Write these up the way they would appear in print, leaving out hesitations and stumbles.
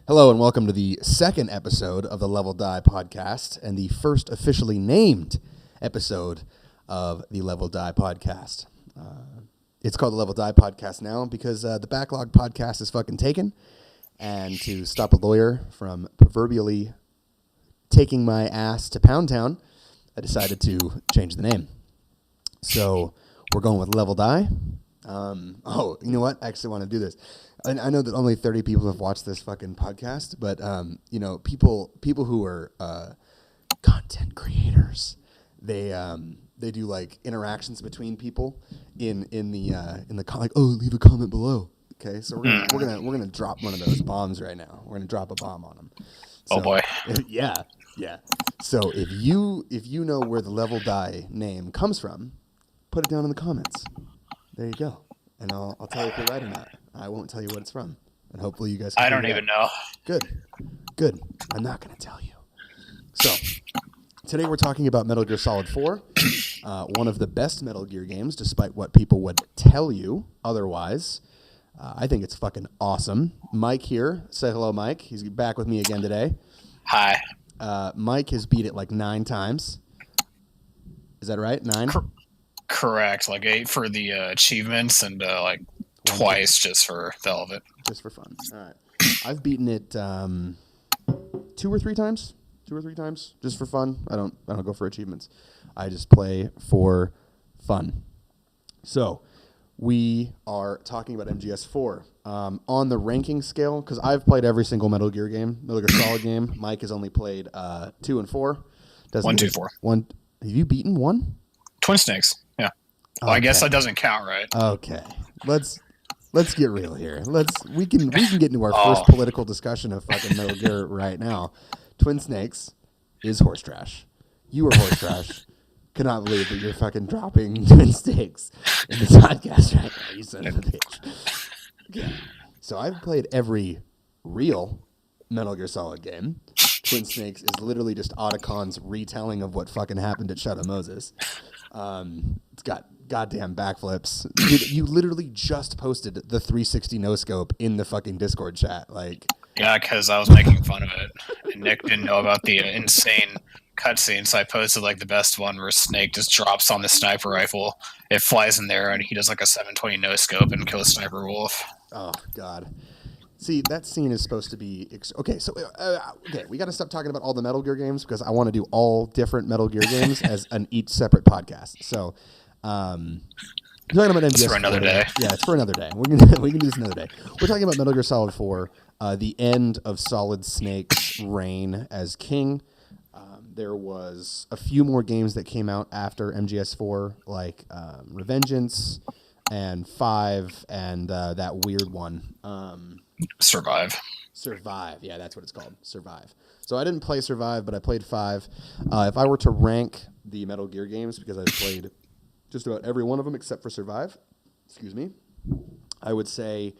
Hello and welcome to the second episode of the Level Die podcast and the first officially named episode of the Level Die podcast. It's called the Level Die podcast now because the Backlog podcast is fucking taken, and to stop a lawyer from proverbially taking my ass to Pound Town, I decided to change the name. So we're going with Level Die. You know what? I actually want to do this. I know that only 30 people have watched this fucking podcast, but people who are content creators, they do like interactions between people in the like, oh, leave a comment below. Okay, so we're gonna drop one of those bombs right now. We're gonna drop a bomb on them. So, oh boy. Yeah. So if you know where the Level Die name comes from, put it down in the comments. There you go. And I'll tell you if you're right or not. I won't tell you what it's from. And hopefully you guys can I don't even know. Good. I'm not going to tell you. So, today we're talking about Metal Gear Solid 4, one of the best Metal Gear games, despite what people would tell you otherwise. I think it's fucking awesome. Mike here. Say hello, Mike. He's back with me again today. Hi. Mike has beat it like 9 times. Is that right? 9? Correct. Like 8 for the achievements and like twice just for the hell of it. Just for fun. All right. I've beaten it 2 or 3 times. 2 or 3 times just for fun. I don't go for achievements. I just play for fun. So we are talking about MGS4 on the ranking scale, because I've played every single Metal Gear Solid game. Mike has only played 2 and 4. 1, 2, 4. Have you beaten 1? Twin Snakes. Yeah. Well, I guess that doesn't count, right? Okay. Let's get real here. We can get into our first political discussion of fucking Metal Gear right now. Twin Snakes is horse trash. You are horse trash. Cannot believe that you're fucking dropping Twin Snakes in the podcast right now, you son of a bitch. Okay. So I've played every real Metal Gear Solid game. Twin Snakes is literally just Otacon's retelling of what fucking happened at Shadow Moses. It's got goddamn backflips. You literally just posted the 360 no scope in the fucking Discord chat. Like, yeah, because I was making fun of it, and Nick didn't know about the insane cutscene, so I posted like the best one where Snake just drops on the sniper rifle. It flies in there, and he does like a 720 no scope and kills Sniper Wolf. Oh God. See, that scene is supposed to be okay. So, we got to stop talking about all the Metal Gear games because I want to do all different Metal Gear games as each separate podcast. So, we're talking about MGS. It's for another day. Yeah, it's for another day. We can do this another day. We're talking about Metal Gear Solid 4, the end of Solid Snake's reign as king. There was a few more games that came out after MGS4, like Revengeance and 5, and that weird one. Survive. Yeah, that's what it's called. Survive. So I didn't play Survive, but I played 5. If I were to rank the Metal Gear games, because I've played just about every one of them except for Survive, I would say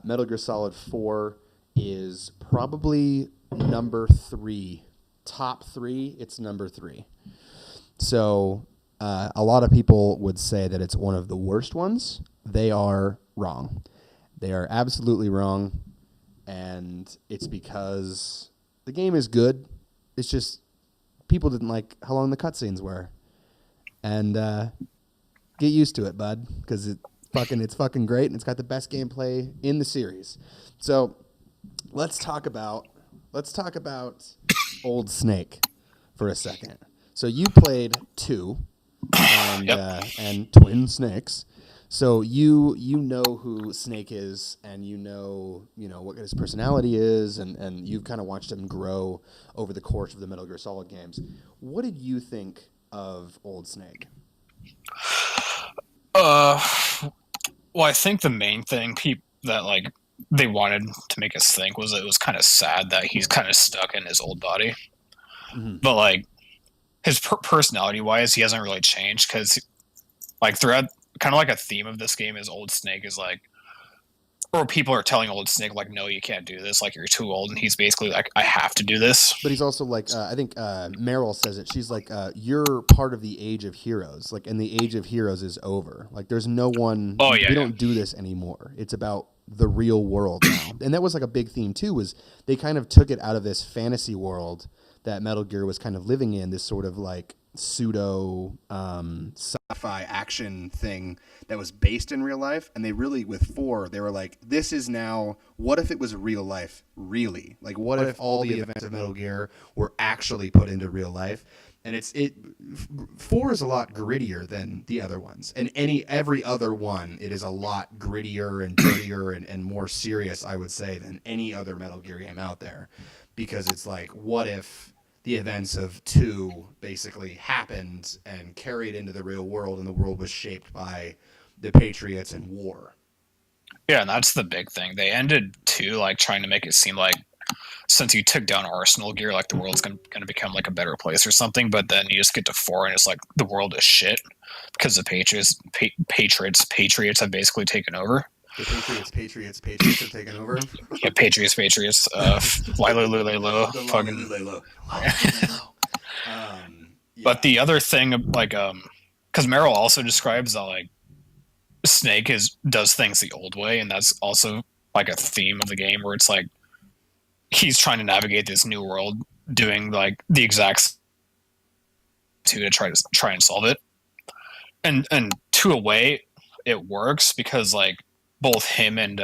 Metal Gear Solid 4 is probably number 3. Top 3, it's number 3. So a lot of people would say that it's one of the worst ones. They are wrong. They are absolutely wrong, and it's because the game is good. It's just people didn't like how long the cutscenes were, and get used to it, bud, because it's fucking great, and it's got the best gameplay in the series. So let's talk about Old Snake for a second. So you played 2 and Twin Snakes. So you know who Snake is, and you know what his personality is, and you've kind of watched him grow over the course of the Metal Gear Solid games. What did you think of Old Snake? Well, I think the main thing that like they wanted to make us think was it was kind of sad that he's kind of stuck in his old body, but like his personality-wise, he hasn't really changed because like throughout. Kind of like a theme of this game is Old Snake is like, or people are telling Old Snake like, no, you can't do this, like you're too old, and he's basically like, I have to do this. But he's also like, I think Meryl says it. She's like, you're part of the age of heroes, like, and the age of heroes is over. Like, there's no one. We don't do this anymore. It's about the real world now. And that was like a big theme too, was they kind of took it out of this fantasy world that Metal Gear was kind of living in, this sort of like pseudo sci-fi action thing that was based in real life. And they really, with 4, they were like, this is now, what if it was real life, really? Like, what if all the events of Metal Gear were actually put into real life? And 4 is a lot grittier than the other ones. And every other one, it is a lot grittier and dirtier and more serious, I would say, than any other Metal Gear game out there. Because it's like, what if the events of 2 basically happened and carried into the real world, and the world was shaped by the Patriots and war? Yeah, and that's the big thing. They ended 2 like trying to make it seem like since you took down Arsenal Gear, like the world's going to become like a better place or something. But then you just get to 4 and it's like the world is shit because the Patriots have basically taken over. The Patriots have taken over. Yeah, Patriots. Lilo. Fucking. But the other thing, like, because Meryl also describes that like Snake does things the old way, and that's also like a theme of the game where it's like he's trying to navigate this new world, doing like the exact to try and solve it, and to a way it works because like both him and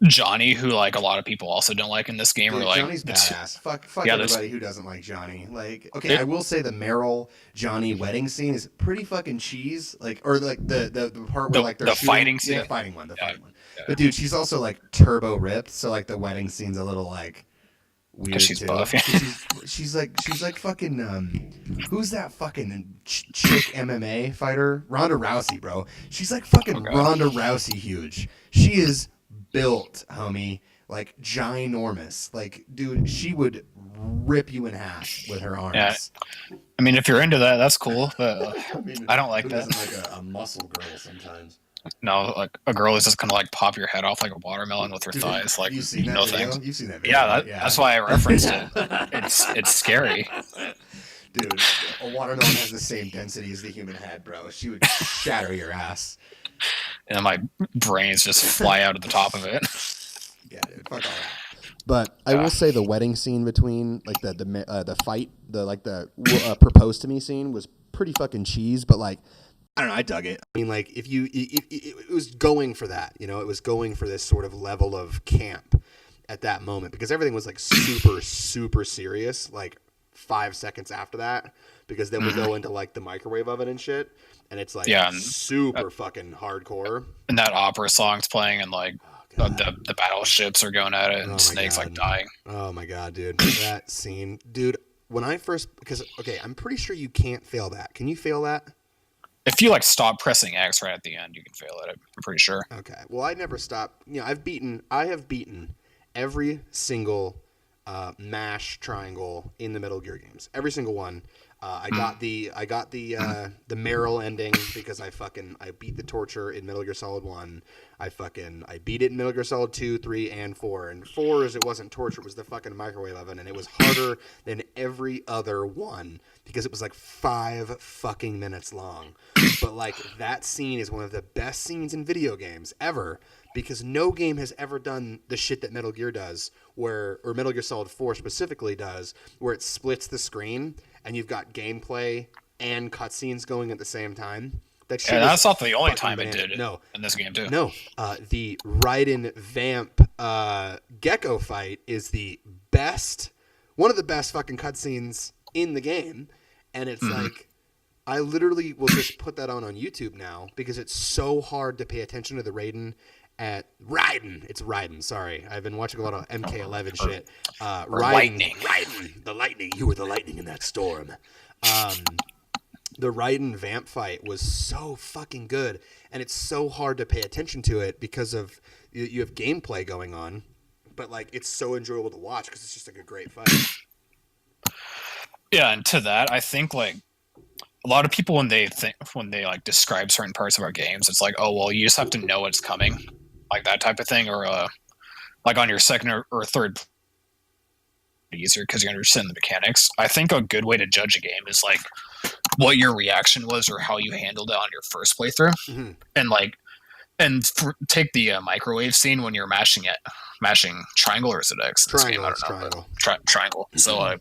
Johnny, who like a lot of people also don't like in this game, are like Johnny's badass. Fuck yeah, everybody who doesn't like Johnny. Like, okay, I will say the Meryl Johnny wedding scene is pretty fucking cheese. Like, or like the part where like they're shooting, fighting scene, the fighting one. Yeah. But dude, she's also like turbo ripped, so like the wedding scene's a little like weird she's too. Buff. she's like fucking who's that fucking chick MMA fighter? Ronda Rousey, bro. She's like fucking Ronda Rousey huge. She is built, homie, like ginormous. Like, dude, she would rip you in half with her arms. Yeah. I mean, if you're into that, that's cool. But I don't like that. Like a muscle girl sometimes. No, like a girl is just gonna like pop your head off like a watermelon with her thighs. Like, you've seen that no video? thanks. You've seen that video? Yeah, that's why I referenced it. It's scary. Dude, a watermelon has the same density as the human head, bro. She would shatter your ass. And my brains just fly out of the top of it. Yeah, dude, fuck all that. But I will say the wedding scene between like the fight, the propose to me scene was pretty fucking cheese. But like, I don't know, I dug it. I mean, like if it was going for that, you know, it was going for this sort of level of camp at that moment because everything was like super super serious. Like 5 seconds after that, because then we go into like the microwave oven and shit. And it's like super fucking hardcore. And that opera song's playing, and like the battleships are going at it, and Snake's like dying. Oh my god, dude, that scene, dude. When I first, because I'm pretty sure you can't fail that. Can you fail that? If you like stop pressing X right at the end, you can fail it. I'm pretty sure. Okay, well I never stopped. You know, I have beaten every single mash triangle in the Metal Gear games. Every single one. I got the Meryl ending because I beat the torture in Metal Gear Solid 1. I beat it in Metal Gear Solid 2, 3, and 4. And 4 it wasn't torture, it was the fucking microwave oven, and it was harder than every other one because it was like 5 fucking minutes long. But like that scene is one of the best scenes in video games ever because no game has ever done the shit that Metal Gear does, or Metal Gear Solid 4 specifically does, where it splits the screen and you've got gameplay and cutscenes going at the same time. That's not the only time it did it in this game, too. No. The Raiden Vamp Gecko fight is one of the best fucking cutscenes in the game. And it's like, I literally will just put that on YouTube now because it's so hard to pay attention to the Raiden. It's Raiden, sorry. I've been watching a lot of MK11 shit. Lightning. Raiden, the lightning. You were the lightning in that storm. The Raiden Vamp fight was so fucking good, and it's so hard to pay attention to it because of you have gameplay going on, but like it's so enjoyable to watch because it's just like a great fight. Yeah, and to that, I think like a lot of people when they like describe certain parts of our games, it's like, oh well, you just have to know what's coming, like that type of thing, or like on your second or third easier because you understand the mechanics. I think a good way to judge a game is like what your reaction was or how you handled it on your first playthrough. And like And take the microwave scene when you're mashing triangle, or is it X in this game? Triangle. I It's don't know. triangle. Triangle. So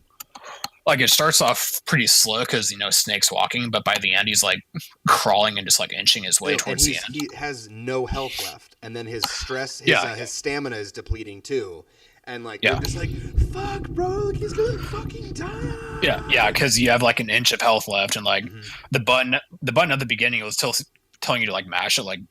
like it starts off pretty slow because Snake's walking, but by the end he's like crawling and just like inching his way towards the end. He has no health left, and then his stress, his stamina is depleting too. And like you're just like, fuck, bro, like he's gonna fucking die. Yeah, because you have like an inch of health left, and like the button at the beginning was telling you to like mash it, like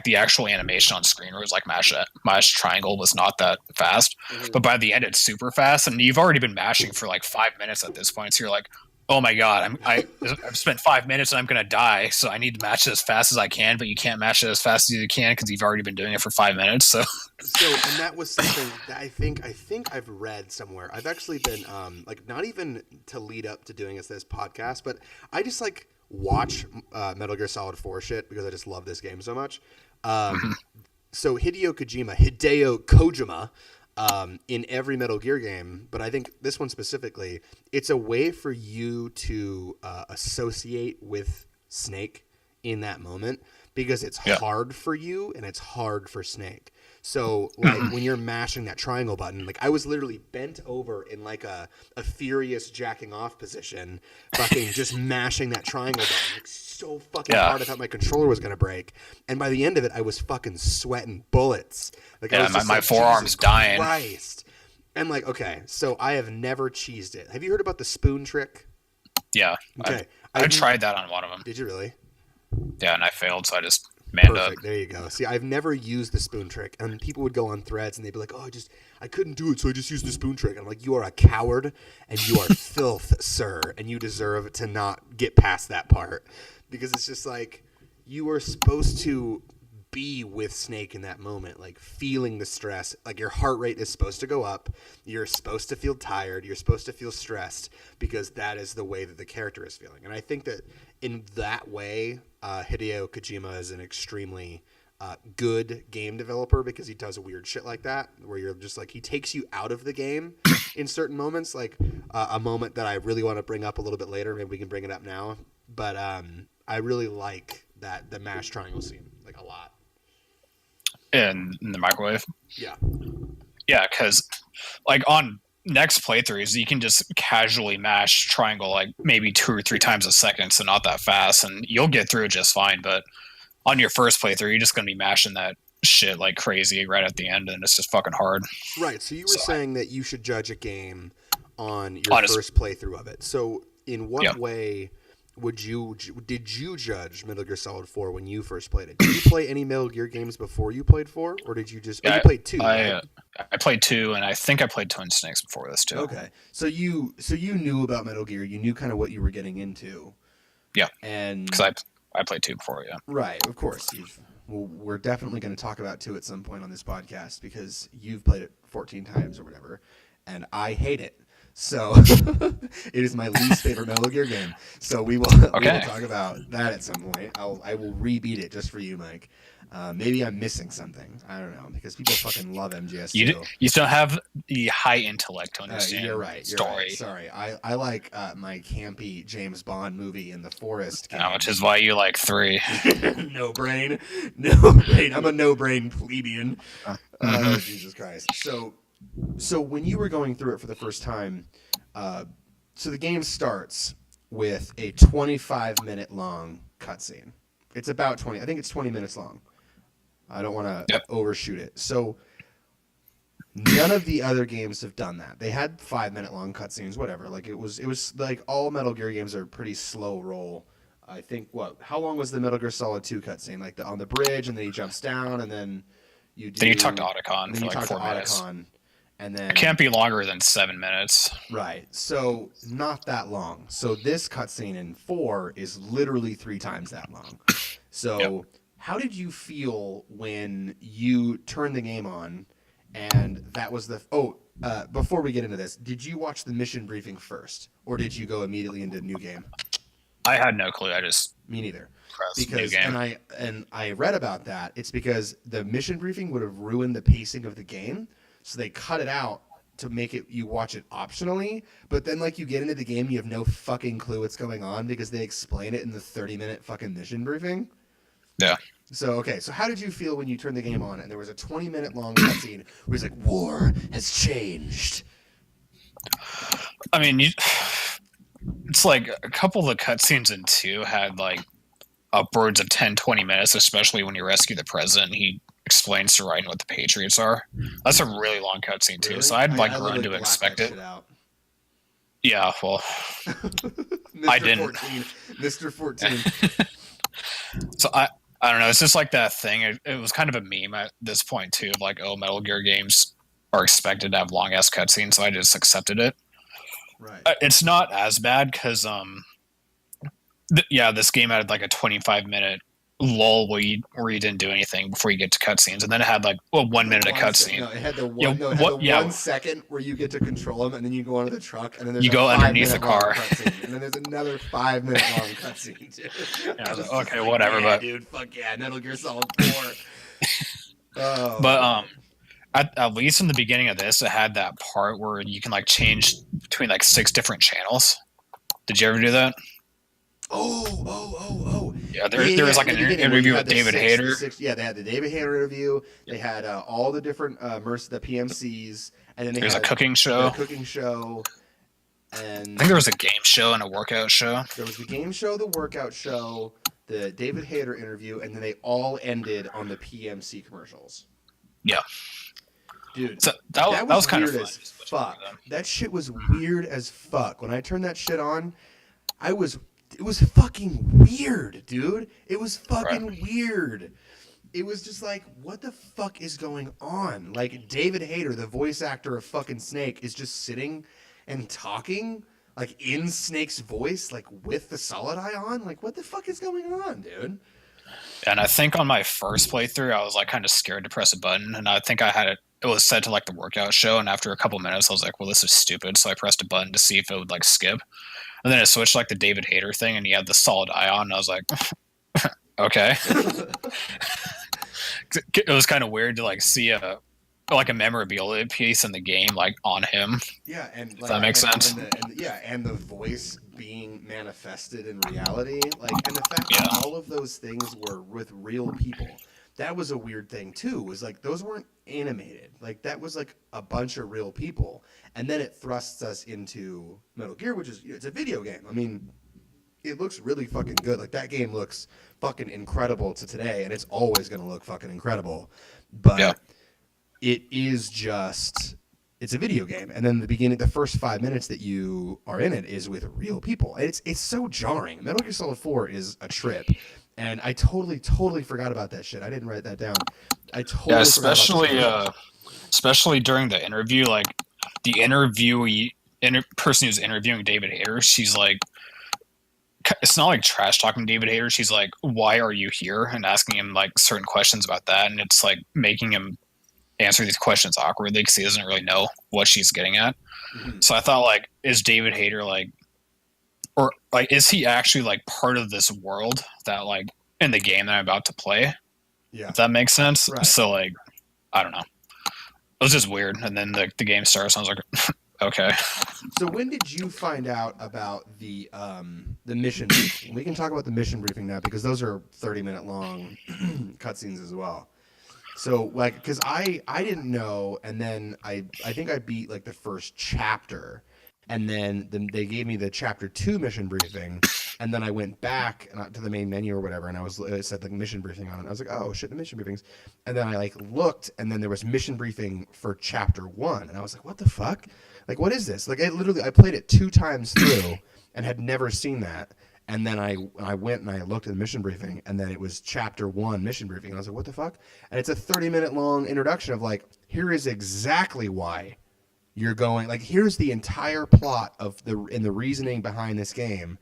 the actual animation on screen where it was like mash triangle was not that fast, but by the end it's super fast, and you've already been mashing for like 5 minutes at this point, so you're like, oh my god, I've spent 5 minutes and I'm gonna die, so I need to match it as fast as I can, but you can't match it as fast as you can because you've already been doing it for 5 minutes. So and that was something that I think I've read somewhere. I've actually been like, not even to lead up to doing this podcast, but I just like watch Metal Gear Solid 4 shit because I just love this game so much. So Hideo Kojima in every Metal Gear game, but I think this one specifically, it's a way for you to associate with Snake in that moment because it's hard for you and it's hard for Snake. So like when you're mashing that triangle button, like I was literally bent over in like a furious jacking off position, fucking just mashing that triangle button like so fucking hard I thought my controller was gonna break. And by the end of it, I was fucking sweating bullets. Like I was just my like, forearms dying. Christ. And like, okay, so I have never cheesed it. Have you heard about the spoon trick? Yeah. Okay. I tried that on one of them. Did you really? Yeah, and I failed, so I just manned up. There you go. See, I've never used the spoon trick, and people would go on threads and they'd be like, "Oh, I couldn't do it, so I just used the spoon trick." And I'm like, "You are a coward, and you are filth, sir, and you deserve to not get past that part because it's just like you were supposed to be with Snake in that moment, like feeling the stress. Like your heart rate is supposed to go up. You're supposed to feel tired. You're supposed to feel stressed because that is the way that the character is feeling. And I think that in that way, Hideo Kojima is an extremely good game developer because he does weird shit like that where you're just like, he takes you out of the game in certain moments, like a moment that I really want to bring up a little bit later. Maybe we can bring it up now. But I really like the mash triangle scene, like a lot. In the microwave? Yeah. Yeah, because like on next playthroughs, you can just casually mash triangle like maybe 2 or 3 times a second, so not that fast, and you'll get through it just fine. But on your first playthrough, you're just going to be mashing that shit like crazy right at the end, and it's just fucking hard. Right, so you were saying that you should judge a game on your first playthrough of it. So in what way did you judge Metal Gear Solid 4 when you first played it? Did you play any Metal Gear games before you played 4, or did you just? You played 2. I played 2, and I think I played Twin Snakes before this too. Okay, so you knew about Metal Gear. You knew kind of what you were getting into. Yeah, and because I played 2 before. Yeah, right. Of course, we're definitely going to talk about 2 at some point on this podcast because you've played it 14 times or whatever, and I hate it. So it is my least favorite Metal Gear game. So we will talk about that at some point. I will rebeat it just for you, Mike. Maybe I'm missing something. I don't know because people fucking love MGS2. You still have the high intellect to understand. You're right. Story. Right. Sorry, I like my campy James Bond movie in the forest. Which is why you like 3. No brain. I'm a no brain plebeian. Jesus Christ. So when you were going through it for the first time, so the game starts with a 25-minute long cutscene. It's about 20. I think it's 20 minutes long. I don't want to overshoot it. So none of the other games have done that. They had 5-minute long cutscenes, whatever. Like it was like all Metal Gear games are pretty slow roll. I think how long was the Metal Gear Solid 2 cutscene? Like on the bridge, and then he jumps down, and then you talk to Otacon for like 4 minutes. And then it can't be longer than 7 minutes. Right. So not that long. So this cutscene in 4 is literally 3 times that long. So how did you feel when you turned the game on and that was before we get into this, did you watch the mission briefing first or did you go immediately into new game? I had no clue. Me neither. Because new game. And I read about that. It's because the mission briefing would have ruined the pacing of the game. So they cut it out to make you watch it optionally, but then like you get into the game, you have no fucking clue what's going on because they explain it in the 30-minute fucking mission briefing. Yeah. So okay, so how did you feel when you turned the game on and there was a 20-minute long cutscene where he's like, "War has changed." I mean, it's like a couple of the cutscenes in 2 had like upwards of 10, 20 minutes, especially when you rescue the president. He explains to Raiden what the Patriots are. That's a really long cutscene too, Really? so I'd like I run literally to blacked expect that it. shit out. Yeah, well, Mr. I didn't. 14. Mr. 14. So I don't know. It's just like that thing. It was kind of a meme at this point too, of like, oh, Metal Gear games are expected to have long ass cutscenes, so I just accepted it. Right. It's not as bad because yeah, this game had like a 25-minute lull where you didn't do anything before you get to cutscenes, and then it had like 1 minute of cutscene. No, it had the one. Yeah, No, it had what- the yeah. 1 second where you get to control him, and then you go onto the truck, and then there's You a go 5 underneath the minute long car. cutscene, and then there's another 5-minute long cutscene. Dude. Yeah, I was like, just okay, whatever, yeah, but dude, fuck yeah, Metal Gear Solid 4. Oh, but at least in the beginning of this, it had that part where you can like change between like 6 different channels. Did you ever do that? Oh. Yeah, there was like an interview with David Hayter. Yeah, they had the David Hayter interview. They had all the different the PMCs, and then There's a had cooking the show. cooking show, I and think there was a game show and a workout show. there was the game show, the workout show, the David Hayter interview, and then they all ended on the PMC commercials. Yeah. Dude, So that was kind of weird fun. as fuck. That shit was weird as fuck. When I turned that shit on, it was fucking weird, dude. It was fucking weird. It was just like, what the fuck is going on? Like, David Hayter, the voice actor of fucking Snake, is just sitting and talking, like, in Snake's voice, like, with the solid eye on? Like, what the fuck is going on, dude? And I think on my first playthrough, I was like kind of scared to press a button, and I think I had it. It was set to like the workout show, and after a couple minutes, I was like, "Well, this is stupid." So I pressed a button to see if it would like skip, and then it switched like the David Hayter thing, and he had the solid eye on, and I was like, "Okay." It was kind of weird to like see a memorabilia piece in the game like on him. Yeah, and If that makes sense. And the voice being manifested in reality, like, and the fact that all of those things were with real people. That was a weird thing too. Was like those weren't animated. Like that was like a bunch of real people, and then it thrusts us into Metal Gear, which is it's a video game. I mean, it looks really fucking good. Like that game looks fucking incredible to today, and it's always gonna look fucking incredible. But it is just it's a video game, and then the first 5 minutes that you are in it is with real people. It's so jarring. Metal Gear Solid 4 is a trip. And I totally forgot about that shit. I didn't write that down. I totally especially during the interview, like the person who's interviewing David Hayter, she's like, it's not like trash talking David Hayter. She's like, "Why are you here?" and asking him like certain questions about that, and it's like making him answer these questions awkwardly because he doesn't really know what she's getting at. Mm-hmm. So I thought, like, is David Hayter like, or like, is he actually like part of this world that like in the game that I'm about to play? Yeah, if that makes sense. Right. So like, I don't know. It was just weird, and then the game starts. And I was like, okay. So when did you find out about the mission briefing? We can talk about the mission briefing now because those are 30-minute long cutscenes as well. So like, because I didn't know, and then I think I beat like the first chapter. And then they gave me the chapter 2 mission briefing, and then I went back to the main menu or whatever, and it said like mission briefing on it. I was like, oh shit, the mission briefings. And then I like looked, and then there was mission briefing for chapter 1, and I was like, what the fuck? Like, what is this? Like, I played it 2 times through and had never seen that. And then I went and I looked at the mission briefing, and then it was chapter 1 mission briefing, and I was like, what the fuck? And it's a 30-minute long introduction of like, here is exactly why you're going, like, here's the entire plot of the reasoning behind this game.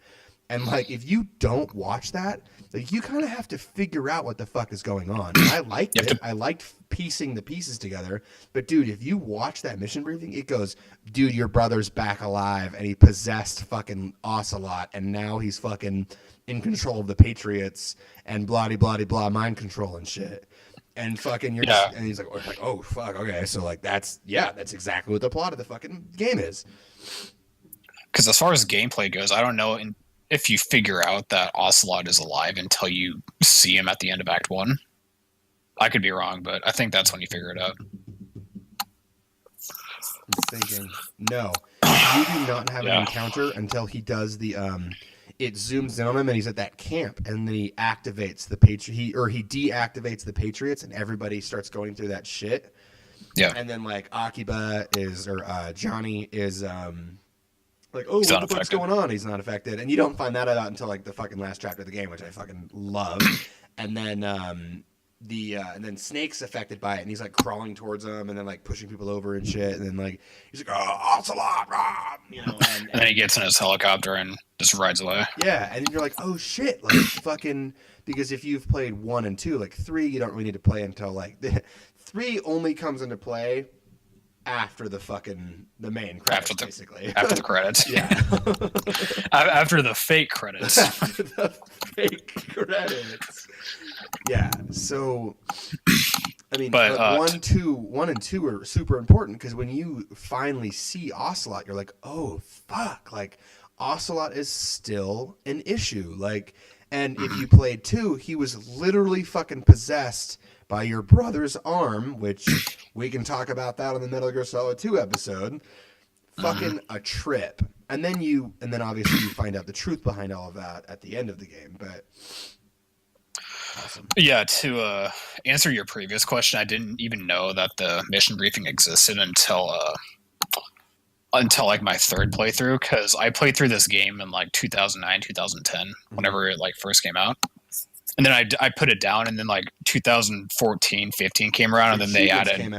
And like, if you don't watch that, like, you kind of have to figure out what the fuck is going on. I liked it. I liked piecing the pieces together. But dude, if you watch that mission briefing, it goes, dude, your brother's back alive and he possessed fucking Ocelot, and now he's fucking in control of the Patriots and blah blah blah mind control and shit. And fucking and he's like, oh fuck, okay, so like that's exactly what the plot of the fucking game is. Because as far as gameplay goes, I don't know if you figure out that Ocelot is alive until you see him at the end of Act 1. I could be wrong, but I think that's when you figure it out. I'm thinking. No, you do not have an Yeah. encounter until he does the It zooms in on him and he's at that camp, and then he activates the he deactivates the Patriots, and everybody starts going through that shit. Yeah. And then like Akiba Johnny is like, oh, He's what not the fuck's affected. going on? He's not affected, and you don't find that out until like the fucking last chapter of the game, which I fucking love. And then and then Snake's affected by it, and he's like crawling towards him, and then like pushing people over and shit, and then like he's like, oh, Ocelot, you know, And then he gets in his helicopter and just rides away. yeah, and then you're like, oh shit, like fucking, because if you've played 1 and 2, like 3, you don't really need to play until like 3 only comes into play after the main credits, basically. After the credits. Yeah. After the fake credits. After the fake credits. Yeah. So, I mean, But, 1 and 2 are super important, because when you finally see Ocelot, you're like, oh fuck, like Ocelot is still an issue. Like, and if you played 2, he was literally fucking possessed by your brother's arm, which we can talk about that on the Metal Gear Solid 2 episode. Fucking a trip. And then obviously you find out the truth behind all of that at the end of the game. But awesome. Yeah, to answer your previous question, I didn't even know that the mission briefing existed until like my third playthrough, because I played through this game in like 2009, 2010, whenever it like first came out. And then I put it down, and then like 2014, 15 came around, and then they added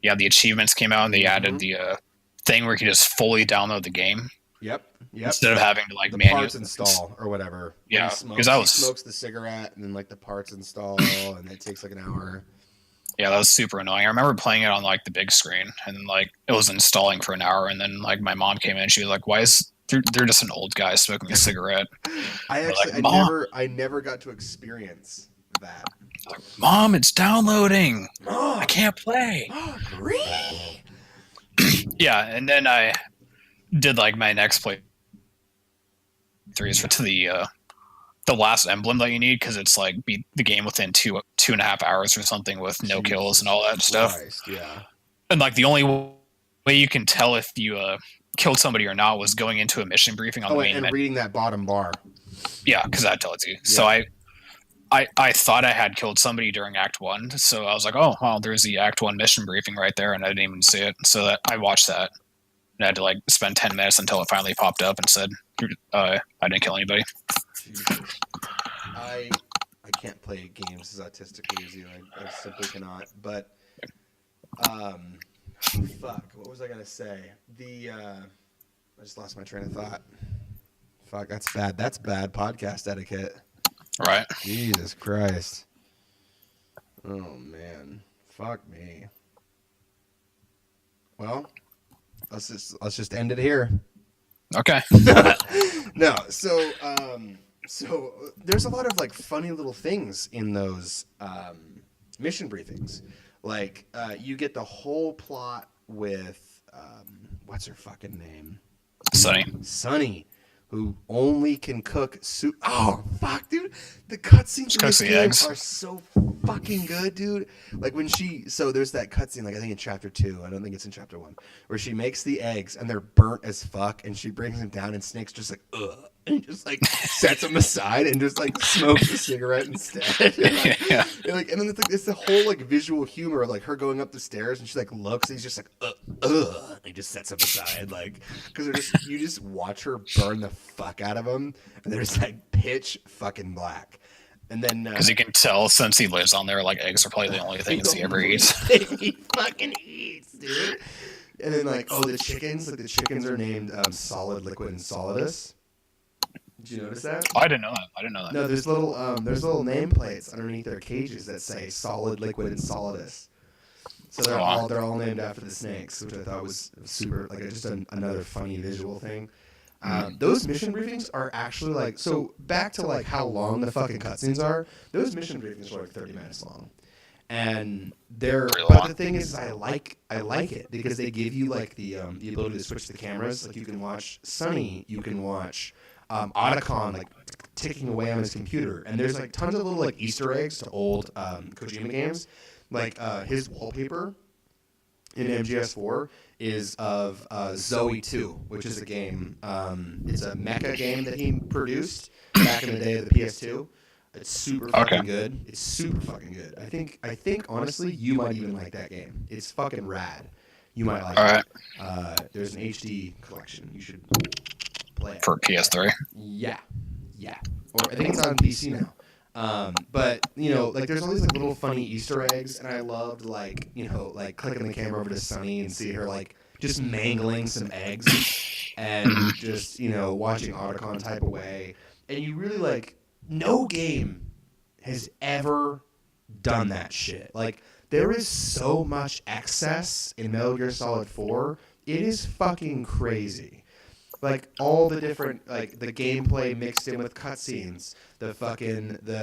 the achievements came out, and they added the thing where you can just fully download the game. Yep. Instead of having to like the manually parts install or whatever. Yeah, because he smokes the cigarette, and then like the parts install, and it takes like an hour. Yeah, that was super annoying. I remember playing it on like the big screen, and like it was installing for an hour, and then like my mom came in, and she was like, "Why is they're just an old guy smoking a cigarette?" I never got to experience that. Like, Mom, it's downloading. I can't play. Really? Yeah, and then I did like my next play to the last emblem that you need, because it's like beat the game within 2.5 hours or something with no kills and all that stuff. Yeah. And like the only way you can tell if you killed somebody or not was going into a mission briefing on the main menu. Reading that bottom bar. Yeah, because that tells you. Yeah. So I thought I had killed somebody during Act 1, so I was like, oh, well, there's the Act 1 mission briefing right there, and I didn't even see it. So that I watched that, and I had to like spend 10 minutes until it finally popped up and said, I didn't kill anybody. Jesus. I can't play games as autistically as you. I simply cannot. But, fuck, what was I gonna say? I just lost my train of thought. Fuck, that's bad. That's bad podcast etiquette. Right. Jesus Christ. Oh man. Fuck me. Well, let's just end it here. Okay. No, so there's a lot of like funny little things in those mission briefings. Like you get the whole plot with what's her fucking name? Sunny, who only can cook soup. Oh fuck, dude! The cutscenes in this game are so fucking good, dude. Like when there's that cutscene, like I think in chapter 2, I don't think it's in chapter 1, where she makes the eggs and they're burnt as fuck, and she brings them down, and Snake's just like, ugh, and he just like sets them aside and just like smokes a cigarette instead. And then it's the whole like visual humor, like her going up the stairs and she like looks, and he's just like, ugh, and he just sets them aside, like, because you just watch her burn the fuck out of them, and they're just like pitch fucking black. And then because you can tell, since he lives on there, like eggs are probably the only things he ever eats. He fucking eats, dude. And then like, the chickens are named Solid, Liquid, and Solidus. Did you notice that? Oh, I didn't know that. No, there's little nameplates underneath their cages that say Solid, Liquid, and Solidus. So they're all named after the snakes, which I thought was super, like just another funny visual thing. Those mission briefings are actually like, so back to like how long the fucking cutscenes are. Those mission briefings are like 30 minutes long, and but the thing is, I like it because they give you like the ability to switch the cameras. Like you can watch Sunny, you can watch Otacon like ticking away on his computer, and there's like tons of little like Easter eggs to old Kojima games, like his wallpaper in MGS4 is of Zoe 2, which is a game. It's a mecha game that he produced back in the day of the PS2. It's super fucking good. It's super fucking good. I think honestly, you might even like that game. It's fucking rad. You might like it. There's an HD collection. You should play it. For PS3. Yeah. Or I think it's on PC now. But you know, like there's all these like little funny Easter eggs, and I loved like like clicking the camera over to Sunny and see her like just mangling some eggs and just watching Otacon type away, and you really like no game has ever done that shit. Like there is so much excess in Metal Gear Solid 4. It is fucking crazy. Like all the different like the gameplay mixed in with cutscenes, the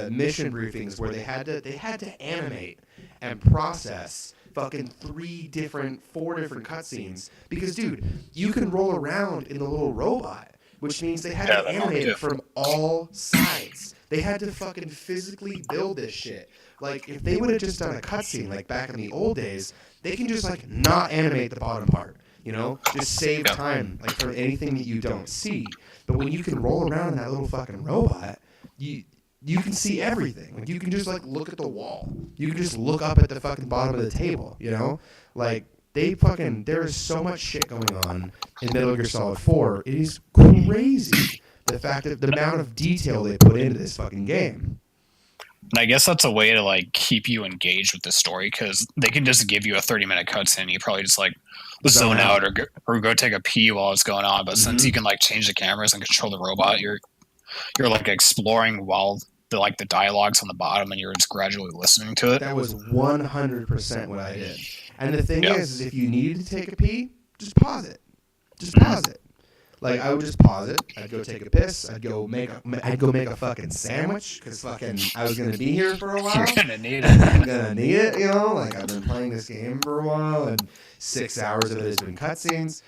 mission briefings where they had to animate and process fucking 4 different cutscenes because dude, you can roll around in the little robot, which means they had to animate it from all sides. They had to fucking physically build this shit. Like if they would have just done a cutscene like back in the old days, they can just like not animate the bottom part. Just save time, like for anything that you don't see. But when you can roll around in that little fucking robot, you can see everything. Like you can just like look at the wall. You can just look up at the fucking bottom of the table. Like there is so much shit going on in Metal Gear Solid 4. It is crazy the amount of detail they put into this fucking game. And I guess that's a way to like keep you engaged with the story because they can just give you a 30-minute cutscene. You probably just like zone out or go take a pee while it's going on. But since you can like change the cameras and control the robot, you're like exploring while the dialogue's on the bottom and you're just gradually listening to it. That was 100% what I did. And the thing is if you needed to take a pee, just pause it. Like I would just pause it. I'd go take a piss. I'd go make a fucking sandwich because fucking I was gonna be here for a while. You're gonna need it. I'm gonna need it. Like I've been playing this game for a while, and 6 hours of it has been cutscenes.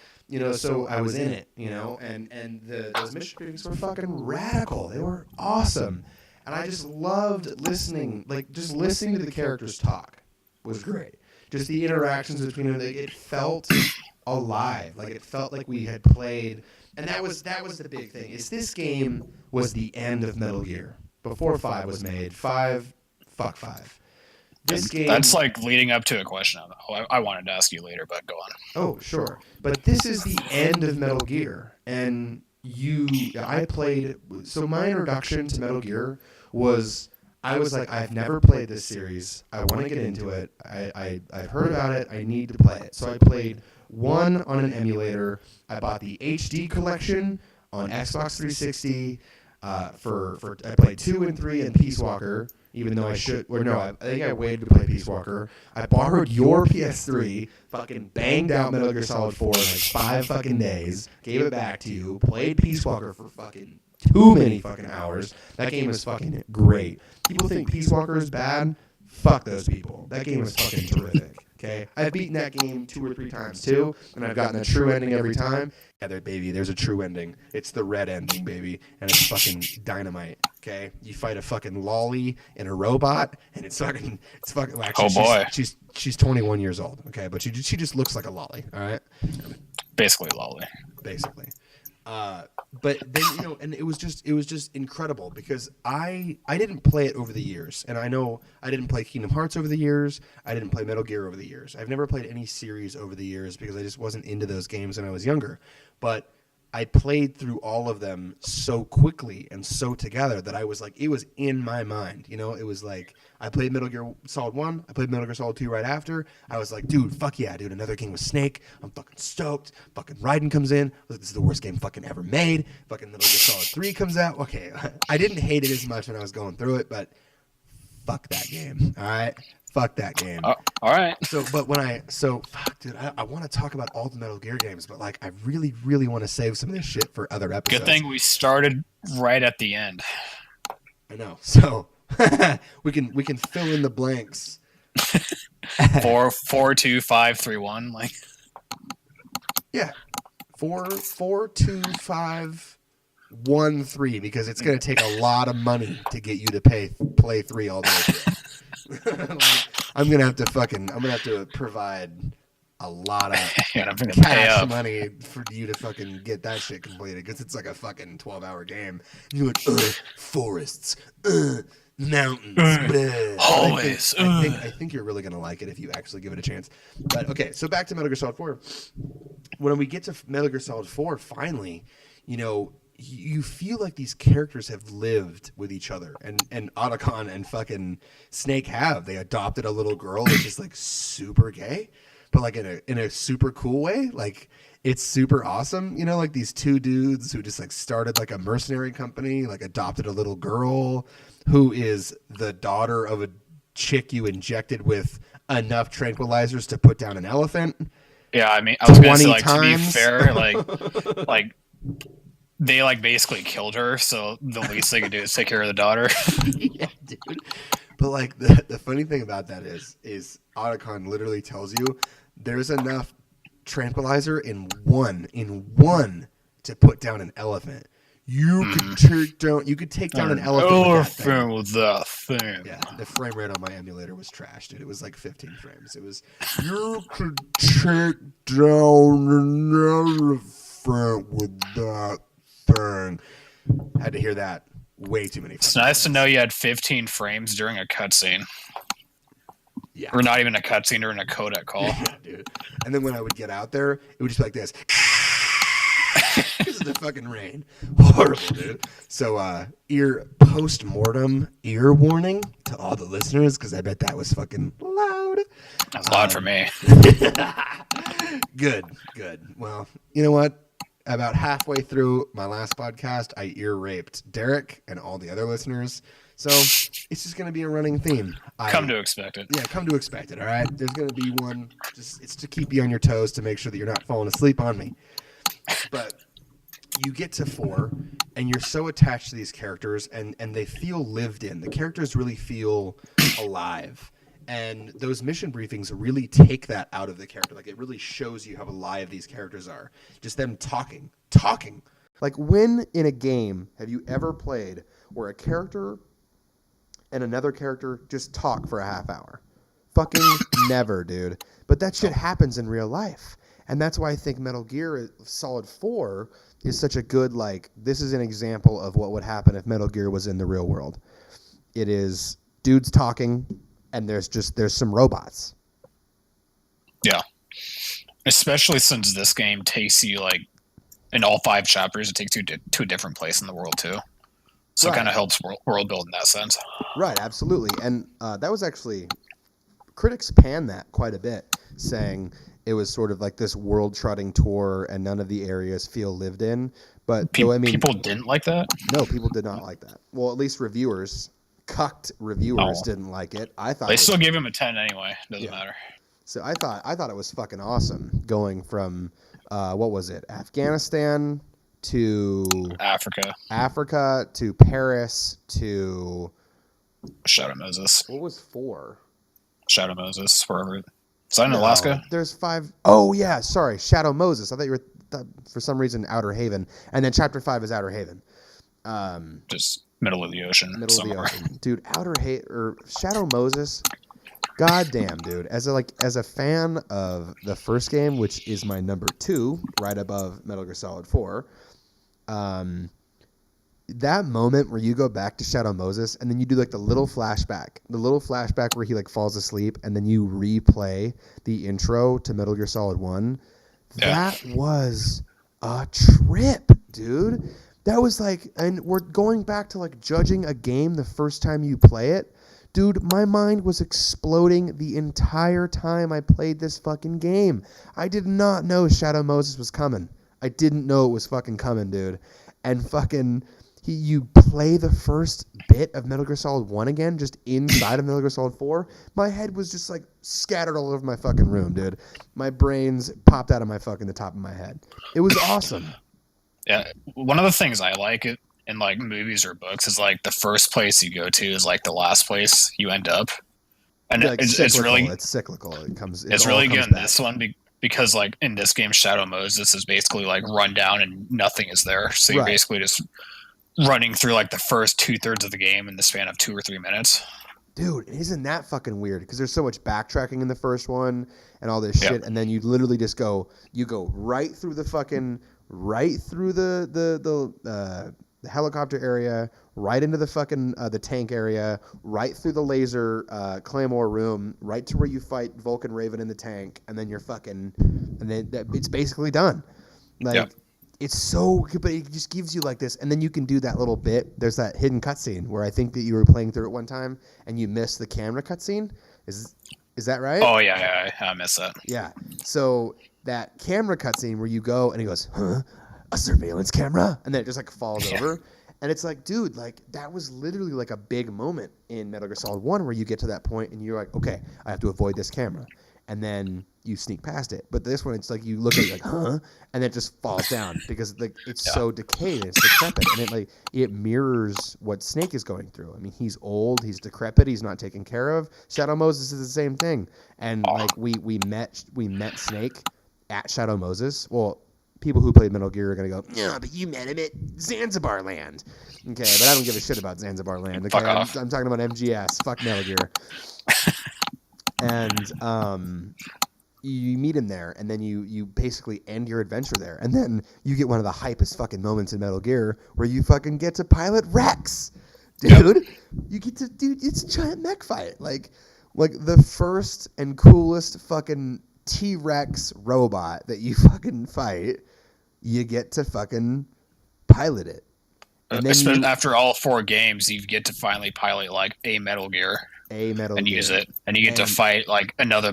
So I was in it. And those mission briefings were fucking radical. They were awesome, and I just loved listening. Like just listening to the characters talk was great. Just the interactions between them. It felt alive. Like it felt like we had played. And that was the big thing. Is this game was the end of Metal Gear before 5 was made. 5, fuck 5. This game. That's like leading up to a question I wanted to ask you later, but go on. Oh sure, but this is the end of Metal Gear, and I played. So my introduction to Metal Gear was I was like, I've never played this series. I want to get into it. I've heard about it. I need to play it. So I played 1 on an emulator. I bought the HD collection on Xbox 360. I played 2 and 3 and Peace Walker, even though I think I waited to play Peace Walker. I borrowed your PS3, fucking banged out Metal Gear Solid 4 in like 5 fucking days, gave it back to you, played Peace Walker for fucking too many fucking hours. That game is fucking great. People think Peace Walker is bad. Fuck those people. That game is fucking terrific. Okay, I've beaten that game 2 or 3 times too, and I've gotten a true ending every time. Yeah, baby, there's a true ending. It's the red ending, baby, and it's fucking dynamite. Okay, you fight a fucking lolly and a robot, and it's fucking. Well, actually, oh boy, she's 21 years old. Okay, but she just looks like a lolly. All right, basically lolly. Basically. But then and it was just incredible because I didn't play it over the years, and I know I didn't play Kingdom Hearts over the years. I didn't play Metal Gear over the years. I've never played any series over the years because I just wasn't into those games when I was younger. But I played through all of them so quickly and so together that I was like, it was in my mind. It was like I played Metal Gear Solid 1. I played Metal Gear Solid 2 right after. I was like, dude, fuck yeah, dude. Another game with Snake. I'm fucking stoked. Fucking Raiden comes in. Like, this is the worst game fucking ever made. Fucking Metal Gear Solid 3 comes out. Okay, I didn't hate it as much when I was going through it, but fuck that game. All right? Fuck that game. All right. Fuck, dude, I want to talk about all the Metal Gear games, but like, I really, really want to save some of this shit for other episodes. Good thing we started right at the end. I know. So we can fill in the blanks. 4, 2, 5, 3, 1. Like, yeah, 4, 2, 5. 1 3 because it's going to take a lot of money to get you to play 3 all the way through. Like, I'm going to have to provide a lot of And I'm gonna pay cash up. money for you to fucking get that shit completed because it's like a fucking 12-hour game. And you're like, forests, mountains, bleh. Hallways. I think you're really gonna like it if you actually give it a chance. But okay, so back to Metal Gear Solid 4. When we get to Metal Gear Solid 4, finally, you know, you feel like these characters have lived with each other, and Otacon and fucking Snake have. They adopted a little girl that's just like super gay, but like in a super cool way. Like it's super awesome, you know, like these 2 dudes who just like started like a mercenary company, like adopted a little girl who is the daughter of a chick you injected with enough tranquilizers to put down an elephant. Yeah, I mean, I was gonna 20 say, like, to be times. fair, like they like basically killed her, so the least they could do is take care of the daughter. Yeah, dude. But like the funny thing about that is Otacon literally tells you there's enough tranquilizer in one to put down an elephant. You could take down an elephant with that thing. Yeah, the frame rate on my emulator was trash, dude. It was like 15 frames. It was you could take down an elephant with that thing. Had to hear that way too many times. It's nice to know you had 15 frames during a cutscene. Yeah. Or not even a cutscene, or in a codec call. Yeah, dude. And then when I would get out there, it would just be like this. This is the fucking rain. Horrible, dude. So, post-mortem ear warning to all the listeners, because I bet that was fucking loud. That's loud for me. Good. Well, you know what? About halfway through my last podcast, I ear raped Derek and all the other listeners. So it's just going to be a running theme. Come to expect it. Yeah, come to expect it, all right? There's going to be one. It's to keep you on your toes to make sure that you're not falling asleep on me. But you get to 4, and you're so attached to these characters, and they feel lived in. The characters really feel alive. And those mission briefings really take that out of the character. Like, it really shows you how alive these characters are. Just them talking. Like, when in a game have you ever played where a character and another character just talk for a half hour? Fucking never, dude. But that shit happens in real life. And that's why I think Metal Gear Solid 4 is such a good, like, this is an example of what would happen if Metal Gear was in the real world. It is dudes talking, and there's some robots. Yeah. Especially since this game takes you, like, in all 5 chapters, it takes you to a different place in the world, too. So It kind of helps world build in that sense. Right, absolutely. And that was actually, critics panned that quite a bit, saying it was sort of like this world-trotting tour and none of the areas feel lived in. But people didn't like that? No, people did not like that. Well, at least cucked reviewers didn't like it. I thought they still gave him a 10 anyway. Doesn't matter. So I thought it was fucking awesome going from what was it? Afghanistan to Africa to Paris to Shadow Moses. What was 4? Shadow Moses, wherever. Is that in Alaska? There's 5. Oh yeah, sorry, Shadow Moses. I thought you were for some reason Outer Haven, and then Chapter 5 is Outer Haven. Just middle of the ocean. Dude. Shadow Moses. Goddamn, dude. As a fan of the first game, which is my number 2, right above Metal Gear Solid 4, that moment where you go back to Shadow Moses and then you do like the little flashback where he like falls asleep, and then you replay the intro to Metal Gear Solid 1. Yeah. That was a trip, dude. That was like, and we're going back to like judging a game the first time you play it. Dude, my mind was exploding the entire time I played this fucking game. I did not know Shadow Moses was coming. I didn't know it was fucking coming, dude. And fucking, you play the first bit of Metal Gear Solid 1 again, just inside of Metal Gear Solid 4. My head was just like scattered all over my fucking room, dude. My brains popped out of the top of my head. It was awesome. Yeah, one of the things I like in like movies or books is like the first place you go to is like the last place you end up, and like it's cyclical. It's cyclical. It's really good in this one because like in this game, Shadow Moses is basically like run down and nothing is there. So you're basically just running through like the first 2/3 of the game in the span of 2 or 3 minutes. Dude, isn't that fucking weird? Because there's so much backtracking in the first one and all this shit, and then you literally just go right through the helicopter area, right into the fucking the tank area, right through the laser Claymore room, right to where you fight Vulcan Raven in the tank, and then it's basically done. Like it's so good, but it just gives you like this, and then you can do that little bit. There's that hidden cutscene where I think that you were playing through it one time and you missed the camera cutscene. Is that right? Oh yeah, I missed that. Yeah. So that camera cutscene where you go and he goes, huh? A surveillance camera? And then it just like falls over. And it's like, dude, like that was literally like a big moment in Metal Gear Solid 1 where you get to that point and you're like, okay, I have to avoid this camera. And then you sneak past it. But this one, it's like you look at it like, huh? And it just falls down because like it's so decayed, it's decrepit, and it mirrors what Snake is going through. I mean, he's old, he's decrepit, he's not taken care of. Shadow Moses is the same thing. And like we met Snake at Shadow Moses. Well, people who played Metal Gear are gonna go, yeah, but you met him at Zanzibar Land. Okay, but I don't give a shit about Zanzibar Land. Okay, I'm talking about MGS. Fuck Metal Gear. And you meet him there, and then you basically end your adventure there, and then you get one of the hypest fucking moments in Metal Gear where you fucking get to pilot Rex, dude. You get to, dude, it's a giant mech fight, like the first and coolest fucking T-Rex robot that you fucking fight. You get to fucking pilot it, and then after all 4 games, you get to finally pilot like a Metal Gear. Use it, and you get to fight like another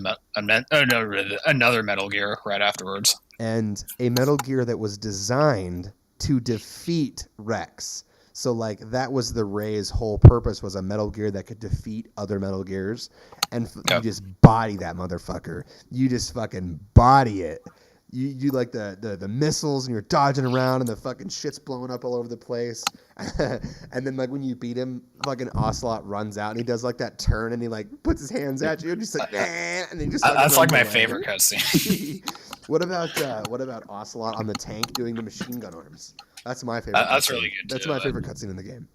Metal Gear right afterwards. And a Metal Gear that was designed to defeat Rex. So like that was the Ray's whole purpose, was a Metal Gear that could defeat other Metal Gears, and you just body that motherfucker. You just fucking body it. You like the missiles, and you're dodging around, and the fucking shit's blowing up all over the place. And then like when you beat him, fucking Ocelot runs out, and he does like that turn, and he like puts his hands at you, and he's like, nah, and then just that's like my favorite cutscene. What about Ocelot on the tank doing the machine gun arms? That's my favorite. That's really good. That's my favorite cutscene in the game.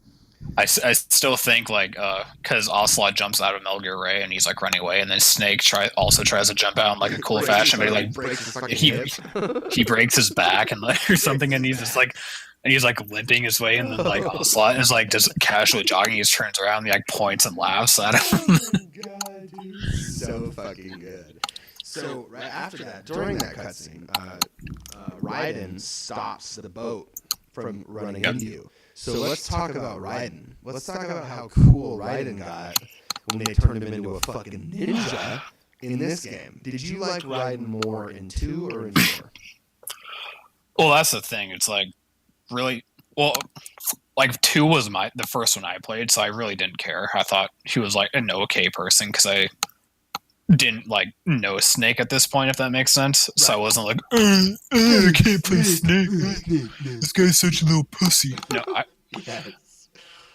I still think like because Ocelot jumps out of Metal Gear Ray and he's like running away, and then Snake tries to jump out in like a cool fashion, but he breaks his back and like or something, and he's just like limping his way, and then like Ocelot is like just casually jogging. He just turns around, and he like points and laughs at him. Oh God, dude. So fucking good. So right after that, during that cutscene, Raiden stops the boat from running into you. So let's talk about Raiden. Let's talk about how cool Raiden got when they turned him into a fucking ninja in this game. Did you like Raiden more in 2 or in 4? Well, that's the thing. It's like really like 2 was the first one I played, so I really didn't care. I thought he was like an okay person because I didn't like know Snake at this point, if that makes sense. Right. So I wasn't like, I can't play Snake. This guy's such a little pussy. No,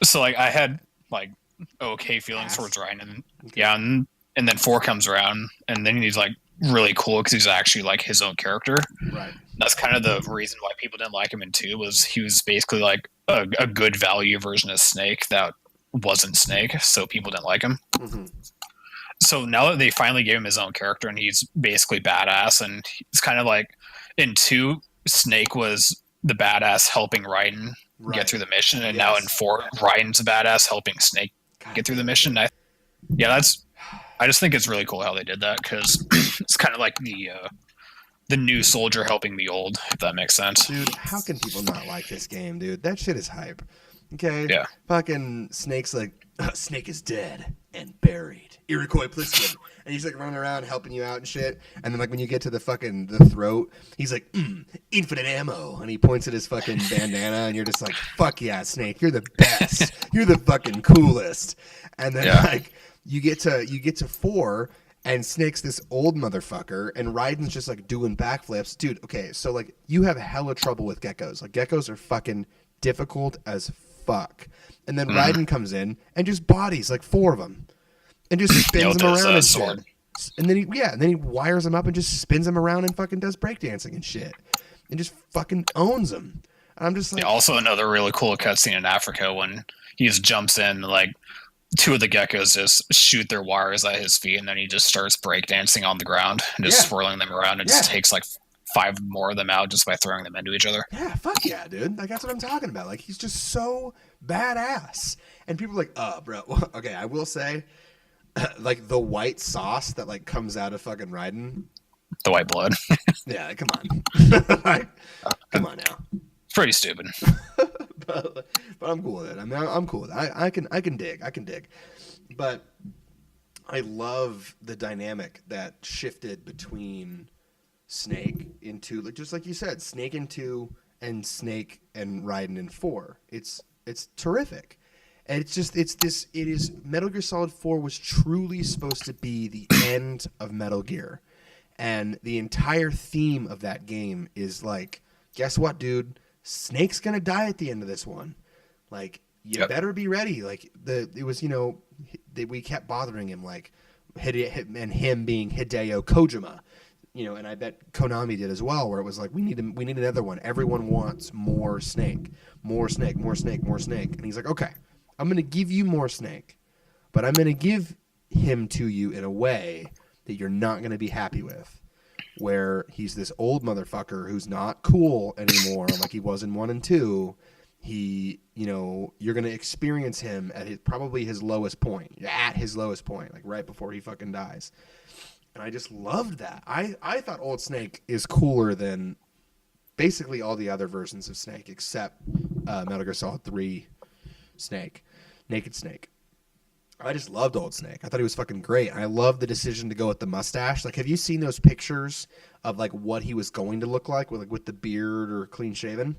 So like I had like okay feelings towards Ryan, and then 4 comes around, and then he's like really cool because he's actually like his own character. Right. That's kind of the reason why people didn't like him in 2, was he was basically like a good value version of Snake that wasn't Snake, so people didn't like him. Mm-hmm. So now that they finally gave him his own character and he's basically badass, and it's kind of like in 2, Snake was the badass helping Raiden get through the mission, and now in 4, Raiden's a badass helping Snake get through the mission. I just think it's really cool how they did that, because it's kind of like the new soldier helping the old, if that makes sense. Dude, how can people not like this game, dude? That shit is hype. Okay? Yeah. Fucking Snake's like, Snake is dead and buried. Iroquois Pliskin. And he's like running around helping you out and shit. And then like when you get to the throat, he's like, infinite ammo. And he points at his fucking bandana, and you're just like, fuck yeah, Snake, you're the best. You're the fucking coolest. And then like you get to 4, and Snake's this old motherfucker, and Raiden's just like doing backflips. Dude, okay, so like you have hella trouble with geckos. Like geckos are fucking difficult as fuck. And then Raiden comes in and just bodies like 4 of them, and just spins them around and shit. And then he wires him up and just spins him around and fucking does breakdancing and shit. And just fucking owns him. And I'm just like... Yeah, also another really cool cutscene in Africa when he just jumps in, like, two of the geckos just shoot their wires at his feet, and then he just starts breakdancing on the ground and just swirling them around. It just takes, like, 5 more of them out just by throwing them into each other. Yeah, fuck yeah, dude. Like, that's what I'm talking about. Like, he's just so badass. And people are like, bro. Okay, I will say, like, the white sauce that, like, comes out of fucking Raiden. The white blood. Yeah, come on. Like, come on now. Pretty stupid. but I'm cool with it. I mean, I'm cool with it. I can dig. But I love the dynamic that shifted between Snake into, like, just like you said, Snake in 2 and Snake and Raiden in 4. It's terrific. And it is Metal Gear Solid 4 was truly supposed to be the end of Metal Gear. And the entire theme of that game is like, guess what, dude? Snake's gonna die at the end of this one. Like, you better be ready. Like, it was, we kept bothering him, like, and him being Hideo Kojima, and I bet Konami did as well, where it was like, we need another one. Everyone wants more Snake, more Snake, more Snake, more Snake. And he's like, okay, I'm gonna give you more Snake, but I'm gonna give him to you in a way that you're not gonna be happy with. Where he's this old motherfucker who's not cool anymore, like he was in 1 and 2. He, you're going to experience him at probably his lowest point, like right before he fucking dies. And I just loved that. I thought Old Snake is cooler than basically all the other versions of Snake, except Metal Gear Solid 3 Snake, Naked Snake. I just loved Old Snake. I thought he was fucking great. And I love the decision to go with the mustache. Like, have you seen those pictures of, like, what he was going to look like with the beard or clean shaven?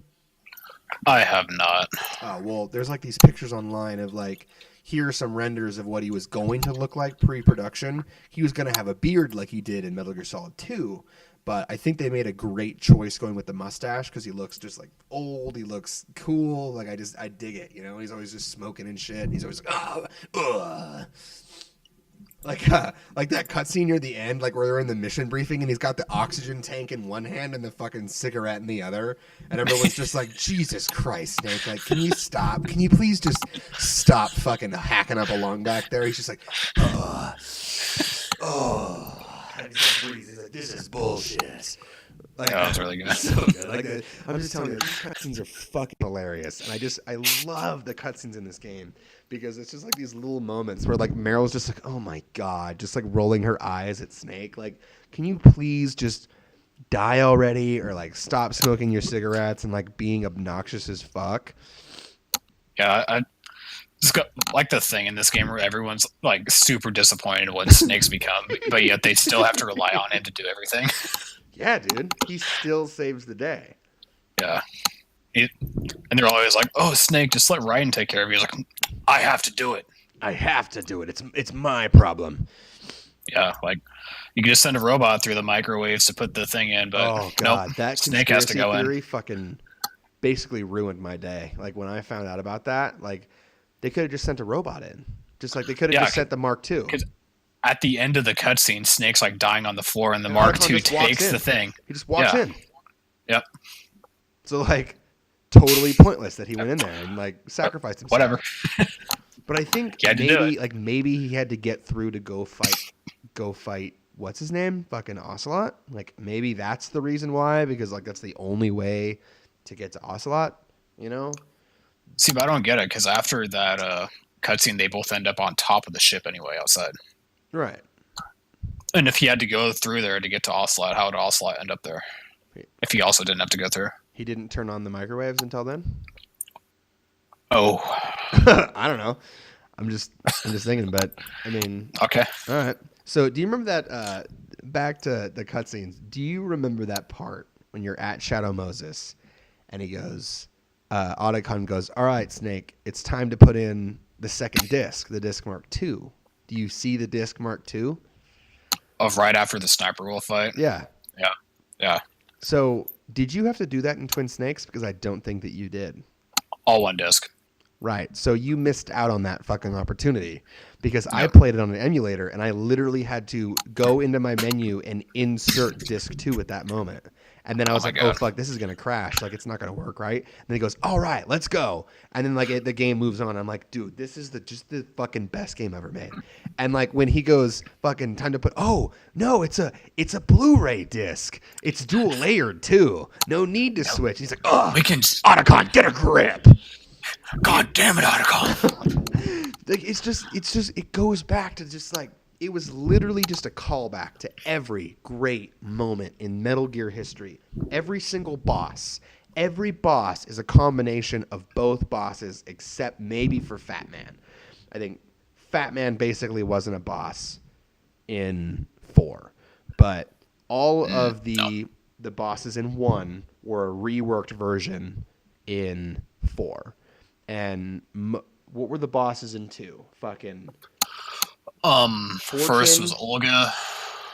I have not. Well, there's, like, these pictures online of, like, here are some renders of what he was going to look like pre-production. He was going to have a beard like he did in Metal Gear Solid 2. But I think they made a great choice going with the mustache because he looks just, like, old. He looks cool. Like, I dig it, He's always just smoking and shit. And he's always like, like that cutscene near the end, like, where they're in the mission briefing and he's got the oxygen tank in one hand and the fucking cigarette in the other. And everyone's just like, Jesus Christ, Snake. Like, can you stop? Can you please just stop fucking hacking up a lung back there? He's just like, And he's like, this is bullshit. Like, that was really good. So good. Like, I'm just telling you, these cutscenes are fucking hilarious, and I love the cutscenes in this game because it's just like these little moments where, like, Meryl's just like, oh my god, just like rolling her eyes at Snake. Like, can you please just die already, or like stop smoking your cigarettes and like being obnoxious as fuck? Yeah, I just got like the thing in this game where everyone's like super disappointed in what Snake's become, but yet they still have to rely on him to do everything. Yeah, dude. He still saves the day. Yeah. And they're always like, oh, Snake, just let Raiden take care of you. He's like, I have to do it. I have to do it. It's my problem. Yeah, like, you can just send a robot through the microwaves to put the thing in, but oh god, nope, that Snake has to go theory in. Fucking basically ruined my day. Like, when I found out about that, like, they could have just sent a robot in. Just like they could have just sent the Mark II. At the end of the cutscene, Snake's like dying on the floor, and the Mark II takes the thing. He just walks in. Yep. So, like, totally pointless that he went in there and like sacrificed himself. Whatever. But I think maybe he had to get through to go fight. What's his name? Fucking Ocelot. Like, maybe that's the reason why, because like that's the only way to get to Ocelot. See, but I don't get it because after that cutscene, they both end up on top of the ship anyway, outside. Right. And if he had to go through there to get to Ocelot, how would Ocelot end up there? If he also didn't have to go through. He didn't turn on the microwaves until then? Oh. I don't know. I'm just thinking, but I mean. Okay. All right. So do you remember that, back to the cutscenes, do you remember that part when you're at Shadow Moses and he goes, Otacon goes, all right, Snake, it's time to put in the second disc, the disc Mark II. Do you see the disc Mark II? Of right after the Sniper Wolf fight? Yeah. Yeah. Yeah. So did you have to do that in Twin Snakes? Because I don't think that you did. All one disc. Right. So you missed out on that fucking opportunity because I played it on an emulator and I literally had to go into my menu and insert disc 2 at that moment. And then I was like, God. oh, fuck, this is going to crash. Like, it's not going to work, right? And then he goes, all right, let's go. And then, like, the game moves on. I'm like, dude, this is just the fucking best game ever made. And, like, when he goes, fucking time to put, oh, no, it's a Blu-ray disc. It's dual layered, too. No need to switch. He's like, oh, We can. Otacon, get a grip. God damn it, Otacon. Like, it goes back to just like, it was literally just a callback to every great moment in Metal Gear history. Every single boss. Every boss is a combination of both bosses except maybe for Fat Man. I think Fat Man basically wasn't a boss in 4. But all of the bosses in 1 were a reworked version in 4. And what were the bosses in 2? Fucking... First was Olga.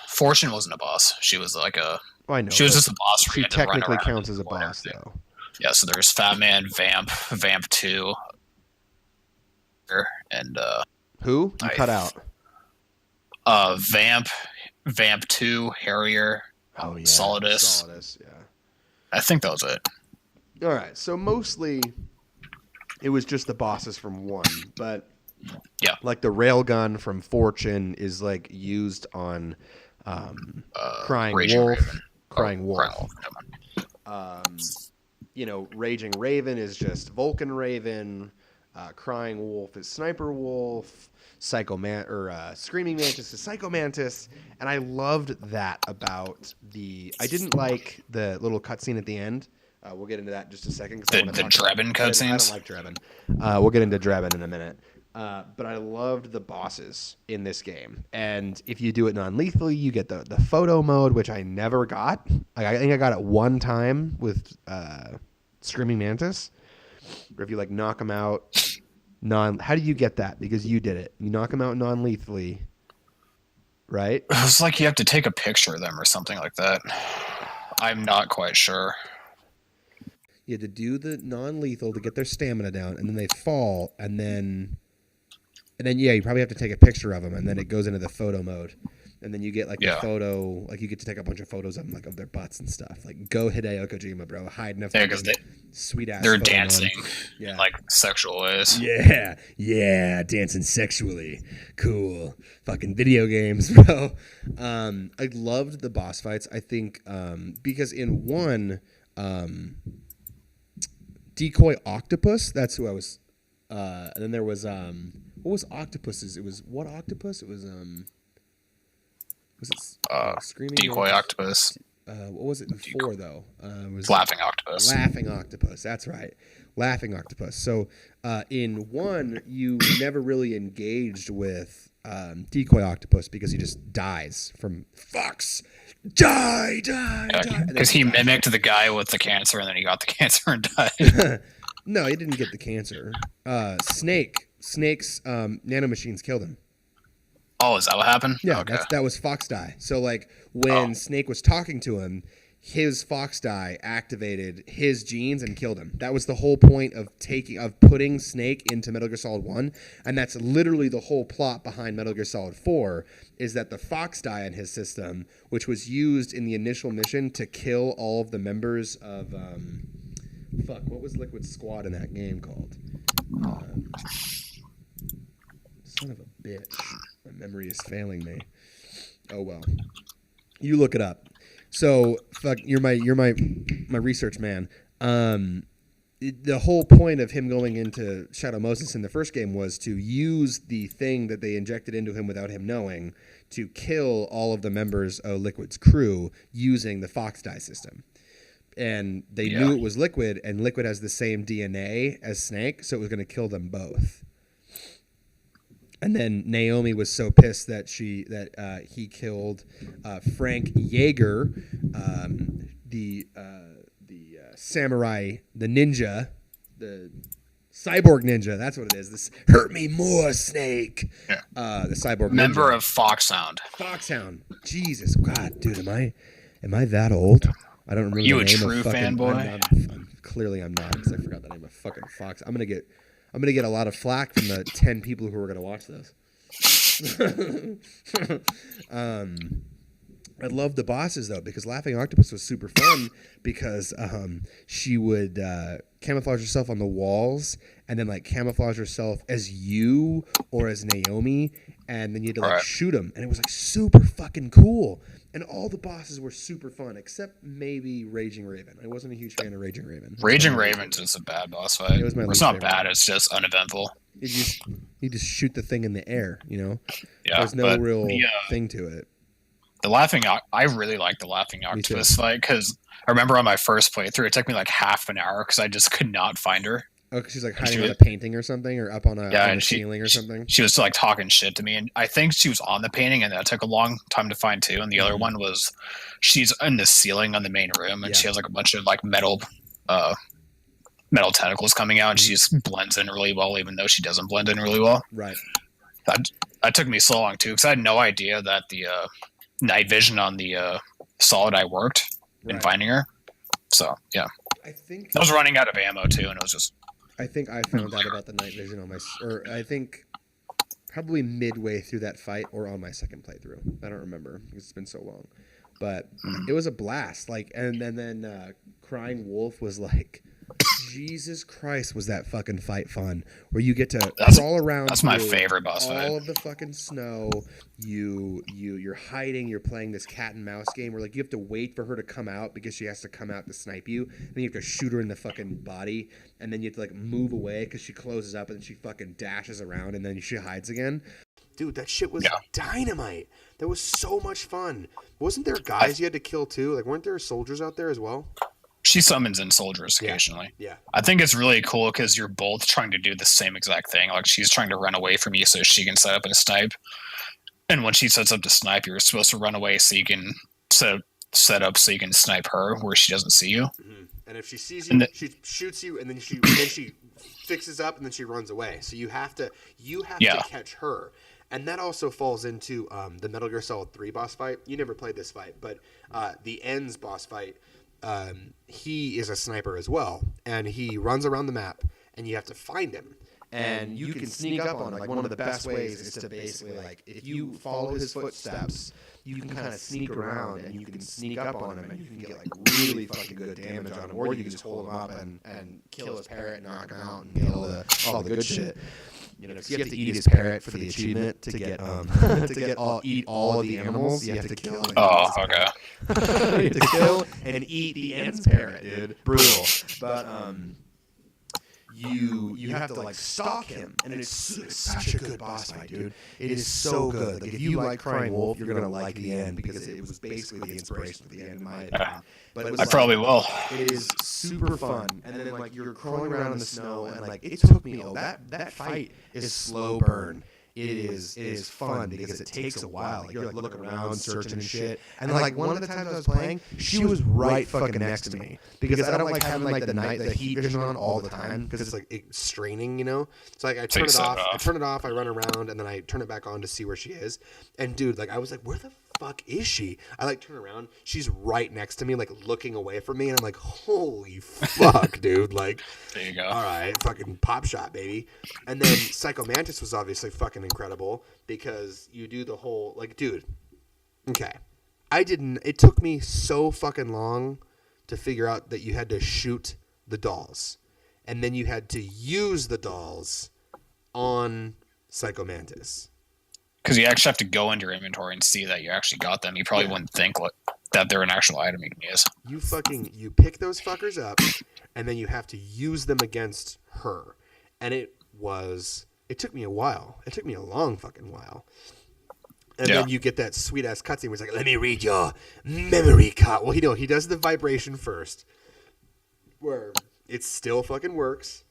Fortune wasn't a boss. She was like a. Oh, I know. She was just a boss. She technically counts as a boss, though. Yeah. So there's Fat Man, Vamp 2, and who you cut out? Vamp 2, Harrier. Oh yeah. Solidus. Yeah. I think that was it. All right. So mostly, it was just the bosses from 1, but. Yeah, like the railgun from Fortune is like used on Crying Wolf. Crying Wolf. You know, Raging Raven is just Vulcan Raven. Crying Wolf is Sniper Wolf. Screaming Mantis is Psycho Mantis. And I loved that about I didn't like the little cutscene at the end. We'll get into that in just a second. The Drebin cutscenes? I don't like Drebin. We'll get into Drebin in a minute. But I loved the bosses in this game. And if you do it non-lethally, you get the photo mode, which I never got. I think I got it one time with Screaming Mantis. Or if you like knock them out how do you get that? Because you did it. You knock them out non-lethally, right? It was like you have to take a picture of them or something like that. I'm not quite sure. You had to do the non-lethal to get their stamina down, and then they fall, and then yeah, you probably have to take a picture of them, and then it goes into the photo mode, and then you get like the photo, like you get to take a bunch of photos of them, like of their butts and stuff. Like go Hideo Kojima, bro, hiding a because sweet ass. They're dancing, in like sexual ways. Yeah, dancing sexually, cool. Fucking video games, bro. I loved the boss fights. I think because in 1. Decoy Octopus, that's who I was. And then there was what was Octopus's? It was what Octopus? It was Screaming Decoy Mantis? Octopus. What was it in 4 though? It was Laughing Octopus. Laughing Octopus. That's right, Laughing Octopus. So in 1, you never really engaged with Decoy Octopus because he just dies from fucks. Die. Because he mimicked the guy with the cancer, and then he got the cancer and died. No, he didn't get the cancer. Snake's nanomachines killed him. Oh, is that what happened? Yeah, okay. that was Fox Die. So like when Snake was talking to him, his Fox Die activated his genes and killed him. That was the whole point of putting Snake into Metal Gear Solid 1, and that's literally the whole plot behind Metal Gear Solid 4, is that the Fox Die in his system, which was used in the initial mission to kill all of the members of what was Liquid Squad in that game called? Son of a bitch. My memory is failing me. Oh well. You look it up. So fuck, you're my research man. The whole point of him going into Shadow Moses in the first game was to use the thing that they injected into him without him knowing to kill all of the members of Liquid's crew using the Fox Die system. And they knew it was Liquid, and Liquid has the same DNA as Snake, so it was going to kill them both. And then Naomi was so pissed that he killed Frank Yeager, the samurai, the ninja, the cyborg ninja. That's what it is. This hurt me more, Snake. Yeah. The cyborg member ninja. of Foxhound. Foxhound. Jesus, God, dude, am I that old? I don't remember. You the name a true of fucking, fanboy? Clearly, I'm not because I forgot the name of fucking Fox. I'm I'm gonna get a lot of flack from the 10 people who are gonna watch this. I love the bosses though, because Laughing Octopus was super fun because she would camouflage herself on the walls and then like camouflage herself as you or as Naomi, and then you had to like shoot them, and it was like super fucking cool. And all the bosses were super fun, except maybe Raging Raven. I wasn't a huge fan of Raging Raven. Raging Raven's just a bad boss fight. It was my It's not favorite. bad. It's just uneventful. You just shoot the thing in the air, you know? Yeah, There's no real thing to it. I really like the Laughing Octopus fight because I remember on my first playthrough, it took me like half an hour because I just could not find her. Oh, because she's like hiding on a painting or something, or up on a ceiling or something. She was like talking shit to me, and I think she was on the painting, and that took a long time to find too. And the other one was she's in the ceiling on the main room, and she has like a bunch of like metal tentacles coming out, and she just blends in really well, even though she doesn't blend in really well. Right. That took me so long too, because I had no idea that the night vision on the solid eye worked in finding her. So yeah, I was running out of ammo too, and it was just. I think I found out about the night vision on I think probably midway through that fight or on my second playthrough. I don't remember because it's been so long, but it was a blast. Like, and then Crying Wolf was like, Jesus Christ, was that fucking fight fun? Where you get to crawl around. That's my favorite boss fight. All of the fucking snow. You're hiding. You're playing this cat and mouse game where like you have to wait for her to come out because she has to come out to snipe you. Then you have to shoot her in the fucking body, and then you have to like move away because she closes up and then she fucking dashes around and then she hides again. Dude, that shit was dynamite. That was so much fun. Wasn't there guys you had to kill too? Like, weren't there soldiers out there as well? She summons in soldiers occasionally. Yeah. I think it's really cool because you're both trying to do the same exact thing. Like, she's trying to run away from you so she can set up and snipe. And when she sets up to snipe, you're supposed to run away so you can set up so you can snipe her where she doesn't see you. Mm-hmm. And if she sees you, she shoots you, and then she fixes up, and then she runs away. So you have to catch her. And that also falls into the Metal Gear Solid 3 boss fight. You never played this fight, but the Ends boss fight, he is a sniper as well. And he runs around the map, and you have to find him. And you can sneak up on him. Like, one of the best ways is to basically, like, if you follow his footsteps, you can kind of sneak around, and you can sneak up on him, and you can get, like, really fucking good damage on him. Or you can just hold him up and kill his parrot, knock him out, and get all the good shit. You know, 'cause you have to eat his parrot for the achievement to get eat all of the animals. You have to kill. Okay. You have to kill and eat the Ends parrot, dude. Brutal, but You have to like stalk him, and it's such a good boss fight, dude. It is so good. Like, if you like Crying Wolf, you're gonna like the end because it was basically the inspiration for the end, in my opinion. But it was probably will. It is super fun, and then like you're crawling around in the snow, and like it took me that fight is slow burn. It is fun because it takes a while. Like, you're like looking around, searching and shit. And like one of the times I was playing, she was right fucking next to me because I don't like having like the heat vision on all the time because it's like straining, you know. It's like I turn it off, I run around, and then I turn it back on to see where she is. And dude, like I was like, where the fuck is she? I like turn around, she's right next to me, like looking away from me, and I'm like, holy fuck, dude. Like, there you go. All right, fucking pop shot, baby. And then Psycho Mantis was obviously fucking incredible because you do the whole like, dude. Okay, it took me so fucking long to figure out that you had to shoot the dolls, and then you had to use the dolls on Psycho Mantis. Because you actually have to go into your inventory and see that you actually got them. You probably wouldn't think that they're an actual item you can use. You pick those fuckers up, and then you have to use them against her. And it took me a while. It took me a long fucking while. And then you get that sweet ass cutscene where it's like, let me read your memory card. Well, he does the vibration first, where it still fucking works.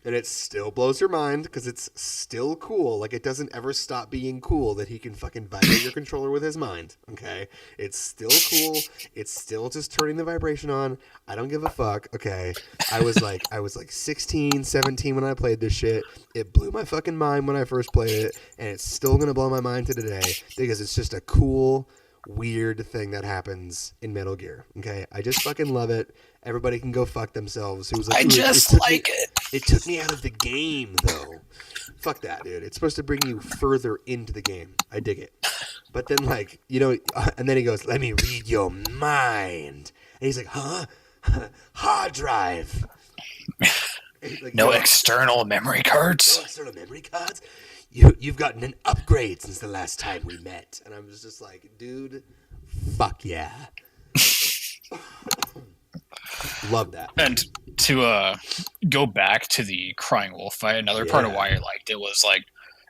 And it still blows your mind because it's still cool. Like, it doesn't ever stop being cool that he can fucking vibrate your controller with his mind. Okay? It's still cool. It's still just turning the vibration on. I don't give a fuck. Okay? I was like 16, 17 when I played this shit. It blew my fucking mind when I first played it. And it's still going to blow my mind to today because it's just a cool weird thing that happens in Metal Gear. Okay, I just fucking love it. Everybody can go fuck themselves. Who's like, I just like it. It took me out of the game though. Fuck that, dude. It's supposed to bring you further into the game. I dig it. But then, like, you know, and then he goes, "Let me read your mind." And he's like, "Huh? Hard drive." Like, No external memory cards. No external memory cards? You've gotten an upgrade since the last time we met. And I was just like, dude, fuck yeah. Love that. And to go back to the Crying Wolf fight, another part of why I liked it was like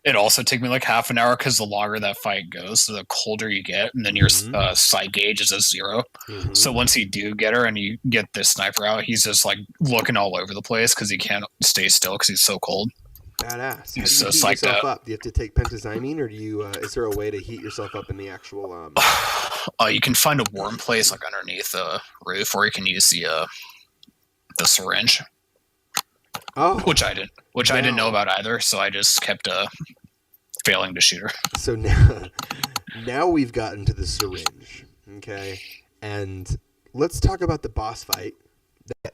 it also took me like half an hour because the longer that fight goes, the colder you get, and then your sight gauge is a 0. So once you do get her and you get this sniper out, he's just like looking all over the place because he can't stay still because he's so cold. Badass. He's How do you so heat psyched yourself up. up? Do you have to take pentazimine, or do you? Is there a way to heat yourself up in the actual? You can find a warm place like underneath the roof, or you can use the syringe. Oh, Which I didn't know about either, so I just kept failing to shoot her. So now we've gotten to the syringe, okay? And let's talk about the boss fight that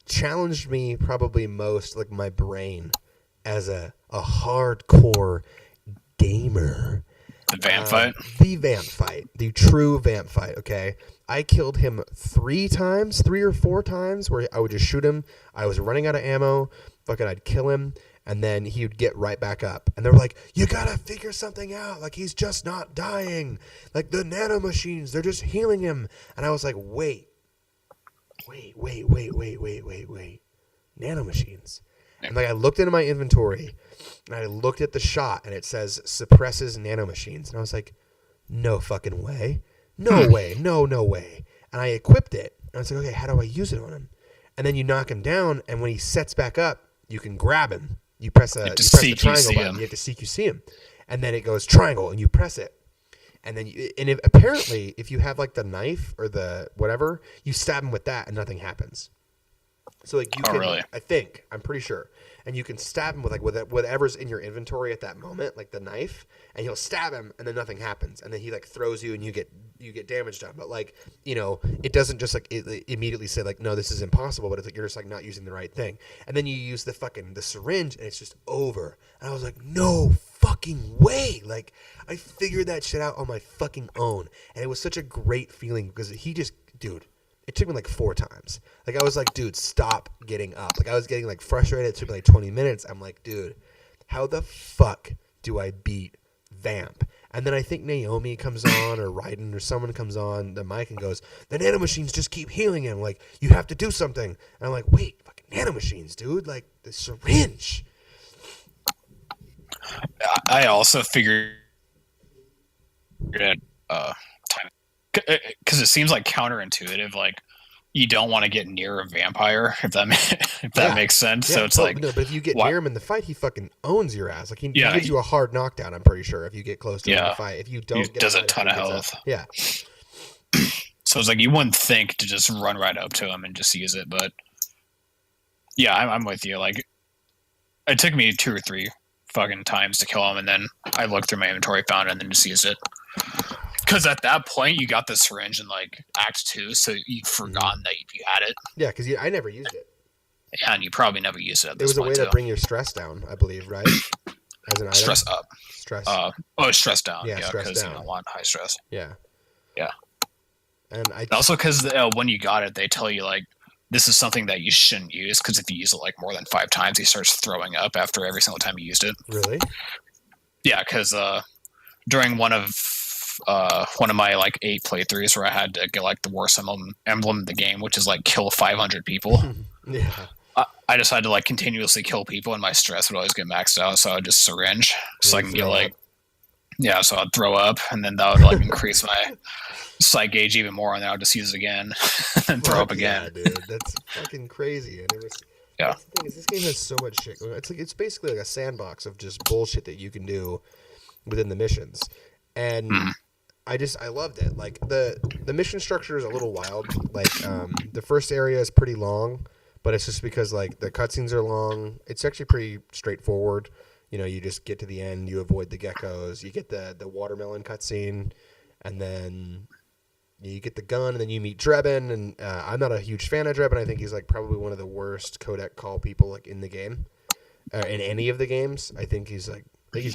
challenged me probably most, like my brain, as a hardcore gamer. The vamp fight? The vamp fight. The true vamp fight, okay? I killed him 3 or 4 times, where I would just shoot him. I was running out of ammo. Fucking I'd kill him, and then he would get right back up. And they were like, you gotta figure something out. Like, he's just not dying. Like, the nanomachines, they're just healing him. And I was like, wait. Nanomachines. And like I looked into my inventory, and I looked at the shot, and it says suppresses nanomachines. And I was like, no fucking way. No way. No way. And I equipped it. And I was like, okay, how do I use it on him? And then you knock him down, and when he sets back up, you can grab him. You press the triangle button. You have to seek, you see him. And then it goes triangle, and you press it. And then, apparently, if you have like the knife or the whatever, you stab him with that, and nothing happens. So like you can, really? I'm pretty sure, and you can stab him with like whatever's in your inventory at that moment, like the knife, and you'll stab him, and then nothing happens, and then he like throws you, and you get damage done. But like, you know, it doesn't just like it immediately say like, no, this is impossible. But it's like you're just like not using the right thing, and then you use the syringe, and it's just over. And I was like, no fucking way! Like I figured that shit out on my fucking own, and it was such a great feeling because dude. It took me like 4 times. Like I was like, dude, stop getting up. Like I was getting like frustrated. It took me like 20 minutes. I'm like, dude, how the fuck do I beat Vamp? And then I think Naomi comes on, or Raiden, or someone comes on the mic and goes, the nanomachines just keep healing him. Like, you have to do something. And I'm like, wait, fucking nanomachines, dude. Like the syringe. I also figured it time, because it seems like counterintuitive. Like you don't want to get near a vampire, if that makes sense. Yeah, so it's like, no, but if you get near him in the fight, he fucking owns your ass. Like he gives you a hard knockdown. I'm pretty sure if you get close to him in the fight. If you don't, he does a ton of health. Yeah. So it's like you wouldn't think to just run right up to him and just use it, but yeah, I'm with you. Like it took me 2 or 3 fucking times to kill him, and then I looked through my inventory, found it, and then just used it. Because at that point, you got the syringe in like Act 2, so you'd forgotten that you had it. Yeah, because I never used it. Yeah, and you probably never used it at this point. It was a way to bring your stress down, I believe, right? As an item? Stress up. Stress. Stress down. Yeah, because you don't want high stress. Yeah. Yeah. And also because when you got it, they tell you like this is something that you shouldn't use, because if you use it like more than 5 times, he starts throwing up after every single time you used it. Really? Yeah, because during one of my like 8 playthroughs where I had to get like the worst emblem in the game, which is like kill 500 people. Yeah. I just had to like continuously kill people, and my stress would always get maxed out, so I would just syringe so I can get like so I'd throw up, and then that would like increase my sight gauge even more, and then I'll just use it again and throw up again. Yeah, dude, that's fucking crazy. And it was. Yeah. That's the thing is, this game has so much shit. It's basically like a sandbox of just bullshit that you can do within the missions, and I loved it. Like the mission structure is a little wild. Like the first area is pretty long, but it's just because like the cutscenes are long. It's actually pretty straightforward. You know, you just get to the end, you avoid the geckos, you get the watermelon cutscene, and then you get the gun, and then you meet Drebin, and I'm not a huge fan of Drebin. I think he's like probably one of the worst codec call people like in the game, in any of the games. I think he's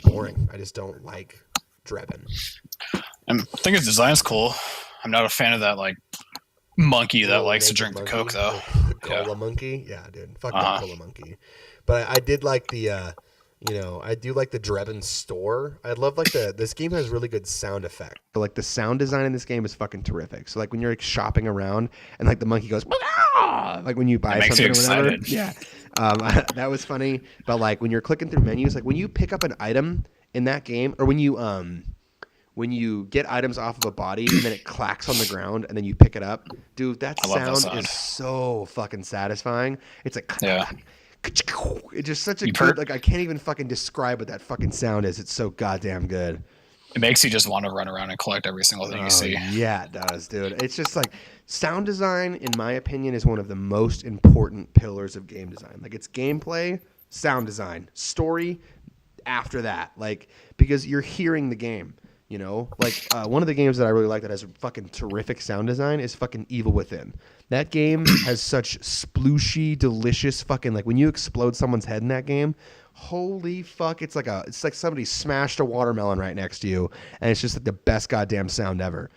boring. I just don't like Drebin. I think his design's cool. I'm not a fan of that like monkey that Little likes to naked drink the monkey, Coke though. the cola monkey. Yeah, dude, fuck that cola monkey. But I did like the. I do like the Drebin store. I love like this game has really good sound effect. But like the sound design in this game is fucking terrific. So like when you're like shopping around and like the monkey goes, like when you buy something or whatever. Yeah. That was funny. But like when you're clicking through menus, like when you pick up an item in that game, or when you get items off of a body and then it clacks on the ground and then you pick it up, dude, that sound is so fucking satisfying. It's like it's just such a good, like I can't even fucking describe what that fucking sound is. It's so goddamn good. It makes you just want to run around and collect every single thing you see. Yeah, it does, dude. It's just like sound design, in my opinion, is one of the most important pillars of game design. Like it's gameplay, sound design, story after that. Like because you're hearing the game. You know, like one of the games that I really like that has fucking terrific sound design is fucking Evil Within. That game has such splooshy, delicious fucking, like when you explode someone's head in that game, holy fuck, it's like somebody smashed a watermelon right next to you, and it's just like the best goddamn sound ever.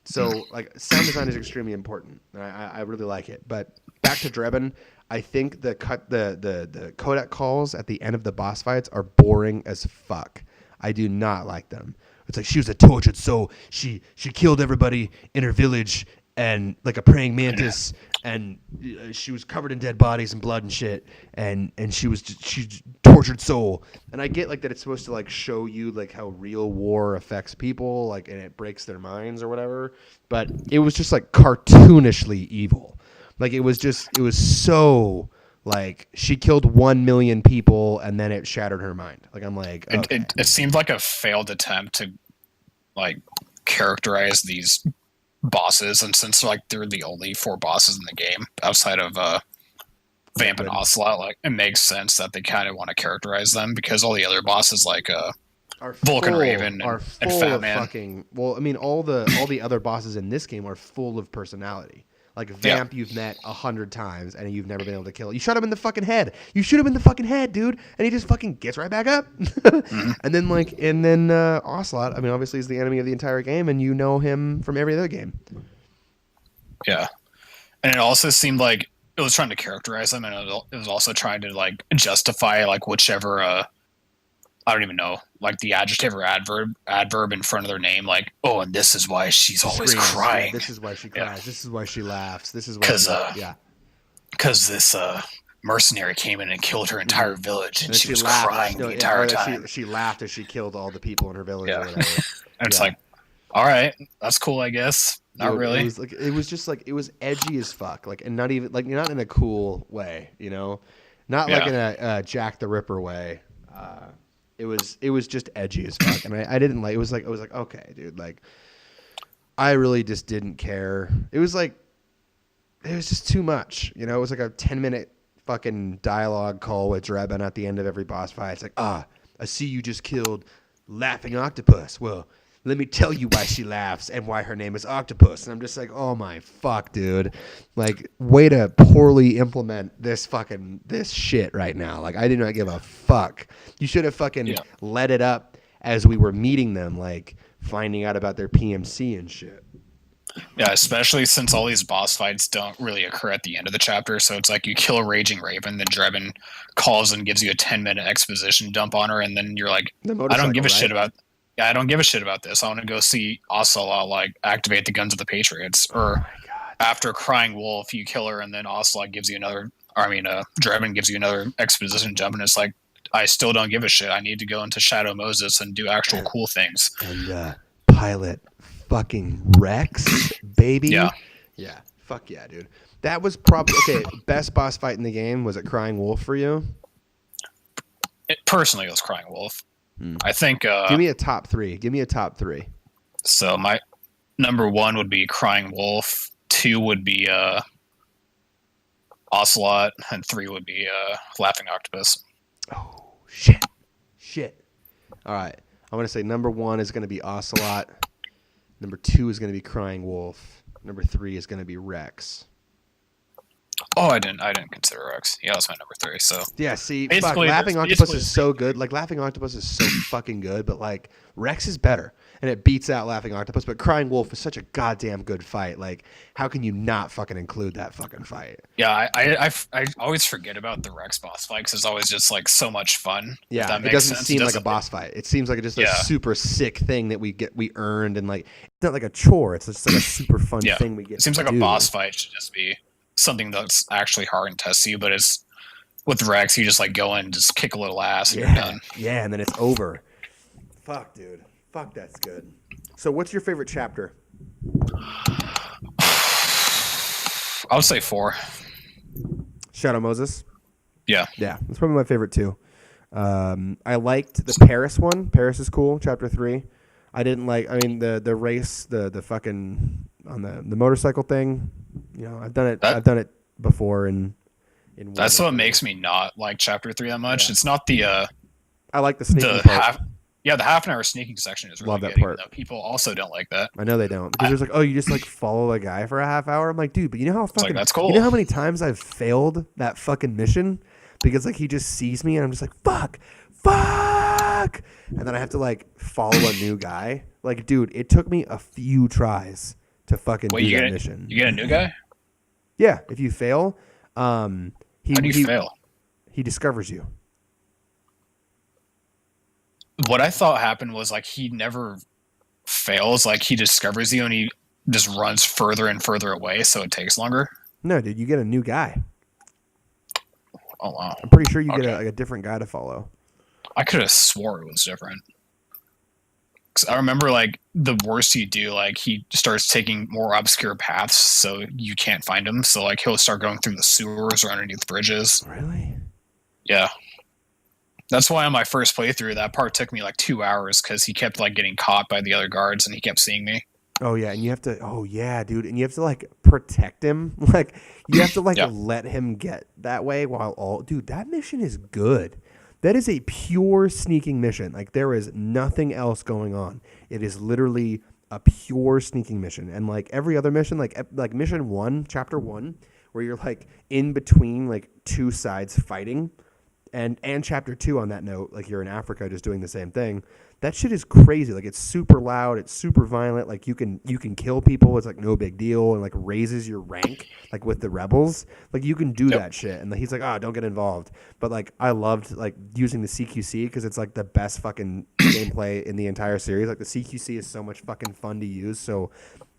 So like sound design is extremely important. I really like it. But back to Drebin, I think the codec calls at the end of the boss fights are boring as fuck. I do not like them. It's like she was a tortured soul. She killed everybody in her village and like a praying mantis, and she was covered in dead bodies and blood and shit. And she's tortured soul. And I get like that it's supposed to like show you like how real war affects people, like, and it breaks their minds or whatever. But it was just like cartoonishly evil. Like it was so. Like she killed 1 million people and then it shattered her mind. Like I'm like, okay. It seemed like a failed attempt to like characterize these bosses, and since like they're the only 4 bosses in the game outside of Vamp and Ocelot, like it makes sense that they kind of want to characterize them because all the other bosses like Vulcan Raven and Fat Man. Well, I mean all the other bosses in this game are full of personality. Like Vamp, you've met 100 times and you've never been able to kill it. You shot him in the fucking head. You shoot him in the fucking head, dude, and he just fucking gets right back up. And then Ocelot. I mean, obviously, he's the enemy of the entire game, and you know him from every other game. Yeah, and it also seemed like it was trying to characterize them, and it was also trying to like justify like whichever. I don't even know, like the adjective or adverb in front of their name, like, oh, and this is why she's always crying. Yeah, this is why she cries. Yeah. This is why she laughs. This is why. Because this mercenary came in and killed her entire village, and she was crying the entire time. She laughed as she killed all the people in her village. Or whatever. And it's like, all right, that's cool, I guess. Not really. It was edgy as fuck, like, and not even like not in a cool way, you know, not like in a Jack the Ripper way. It was just edgy as fuck, and I didn't like. It was like okay, dude, like I really just didn't care. It was just too much, you know. It was like a 10-minute fucking dialogue call with Drebin at the end of every boss fight. It's like, I see you just killed Laughing Octopus. Well, let me tell you why she laughs and why her name is Octopus. And I'm just like, oh my fuck, dude. Like, way to poorly implement this shit right now. Like, I did not give a fuck. You should have fucking let it up as we were meeting them, like, finding out about their PMC and shit. Yeah, especially since all these boss fights don't really occur at the end of the chapter. So it's like you kill a Raging Raven, then Drebin calls and gives you a 10-minute exposition dump on her, and then you're like, I don't give a shit about... Yeah, I don't give a shit about this. I want to go see Ocelot like activate the guns of the Patriots. Or after Crying Wolf, you kill her, and then Ocelot gives you another. Drebin gives you another exposition jump, and it's like I still don't give a shit. I need to go into Shadow Moses and do actual cool things. And pilot fucking Rex, baby. Yeah, fuck yeah, dude. That was probably okay. Best boss fight in the game, was it Crying Wolf for you? Personally, it was Crying Wolf. I think. Give me a top three. So my number 1 would be Crying Wolf. 2 would be Ocelot, and 3 would be Laughing Octopus. Oh shit. All right, I'm gonna say number 1 is gonna be Ocelot. Number 2 is going to be Crying Wolf. Number 3 is going to be Rex. Oh, I didn't consider Rex. Yeah, that's my number 3. So Yeah, see, basically, Laughing there's Octopus basically is the so good. Like, Laughing Octopus is so fucking good, but, like, Rex is better. And it beats out Laughing Octopus, but Crying Wolf is such a goddamn good fight. Like, how can you not fucking include that fucking fight? Yeah, I always forget about the Rex boss fight because it's always just like so much fun. If Yeah, that it makes doesn't sense. seem It like a doesn't- boss fight. It seems like just a Yeah. super sick thing that we earned, and, like, it's not like a chore. It's just like a super fun Yeah. thing we get It seems to like do. a boss fight should just be something that's actually hard and tests you, but it's with Rex, you just like go in and just kick a little ass and you're Yeah, done. yeah, and then it's over. Fuck, dude. Fuck, that's good. So what's your favorite chapter? I would say 4. Shadow Moses? Yeah. Yeah, that's probably my favorite too. I liked the Paris one. Paris is cool, chapter 3. I didn't like, I mean, the race, the fucking, on the motorcycle thing. You know, I've done it before in That's what makes me not like chapter 3 that much. Yeah. It's not the I like the sneaking the part. the half an hour sneaking section is really Love that good. part. Even though people also don't like that. I know they don't, because there's like, oh, you just like follow a guy for a half hour. I'm like, dude, but you know how like, fucking that's cool. You know how many times I've failed that fucking mission because like he just sees me and I'm just like, fuck, and then I have to like follow a new guy. Like, dude, it took me a few tries to fucking Wait, do you that get mission. you get a new guy? Yeah, if you fail, he How do you fail? He discovers you. What I thought happened was like he never fails. Like he discovers you and he just runs further and further away, so it takes longer. No, dude, you get a new guy. Oh wow! I'm pretty sure you get Okay. a different guy to follow. I could have swore it was different. 'Cause I remember like the worst you do, like he starts taking more obscure paths, so you can't find him. So like he'll start going through the sewers or underneath bridges. Really? Yeah. That's why on my first playthrough, that part took me like 2 hours because he kept like getting caught by the other guards and he kept seeing me. Oh yeah, and you have to. Oh yeah, dude, and you have to like protect him. Like you have to like Yeah. let him get that way while all. Dude, that mission is good. That is a pure sneaking mission. Like there is nothing else going on. It is literally a pure sneaking mission. And like every other mission, like mission 1, chapter 1, where you're like in between like two sides fighting. And chapter 2 on that note, like you're in Africa just doing the same thing. That shit is crazy. Like it's super loud, it's super violent. Like you can kill people. It's like no big deal, and like raises your rank. Like with the rebels, like you can do that shit. And he's like, oh, don't get involved. But like I loved like using the CQC because it's like the best fucking gameplay in the entire series. Like the CQC is so much fucking fun to use. So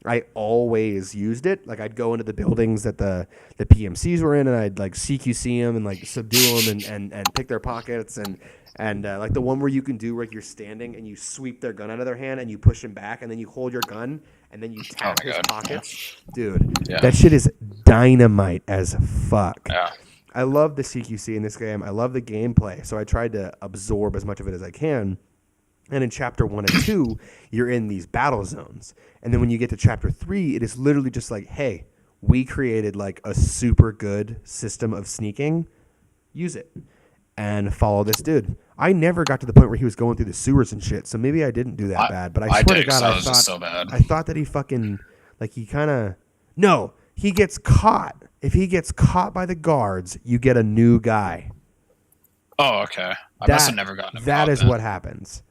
I always used it. Like I'd go into the buildings that the PMCs were in, and I'd like CQC them and like subdue them and pick their pockets and like the one where you can do where you're standing and you sweep their gun out of their hand and you push them back and then you hold your gun and then you tap my his God. pockets. Dude, Yeah. that shit is dynamite as fuck. Yeah. I love the CQC in this game. I love the gameplay, so I tried to absorb as much of it as I can. And in chapter 1 and 2, you're in these battle zones. And then when you get to chapter 3, it is literally just like, hey, we created like a super good system of sneaking. Use it and follow this dude. I never got to the point where he was going through the sewers and shit, so maybe I didn't do that bad. But I swear did, to God, 'cause I that was just so bad. thought that he fucking, like he kind of, no, he gets caught. If he gets caught by the guards, you get a new guy. Oh, okay. I must have never gotten him That caught is then. what happens.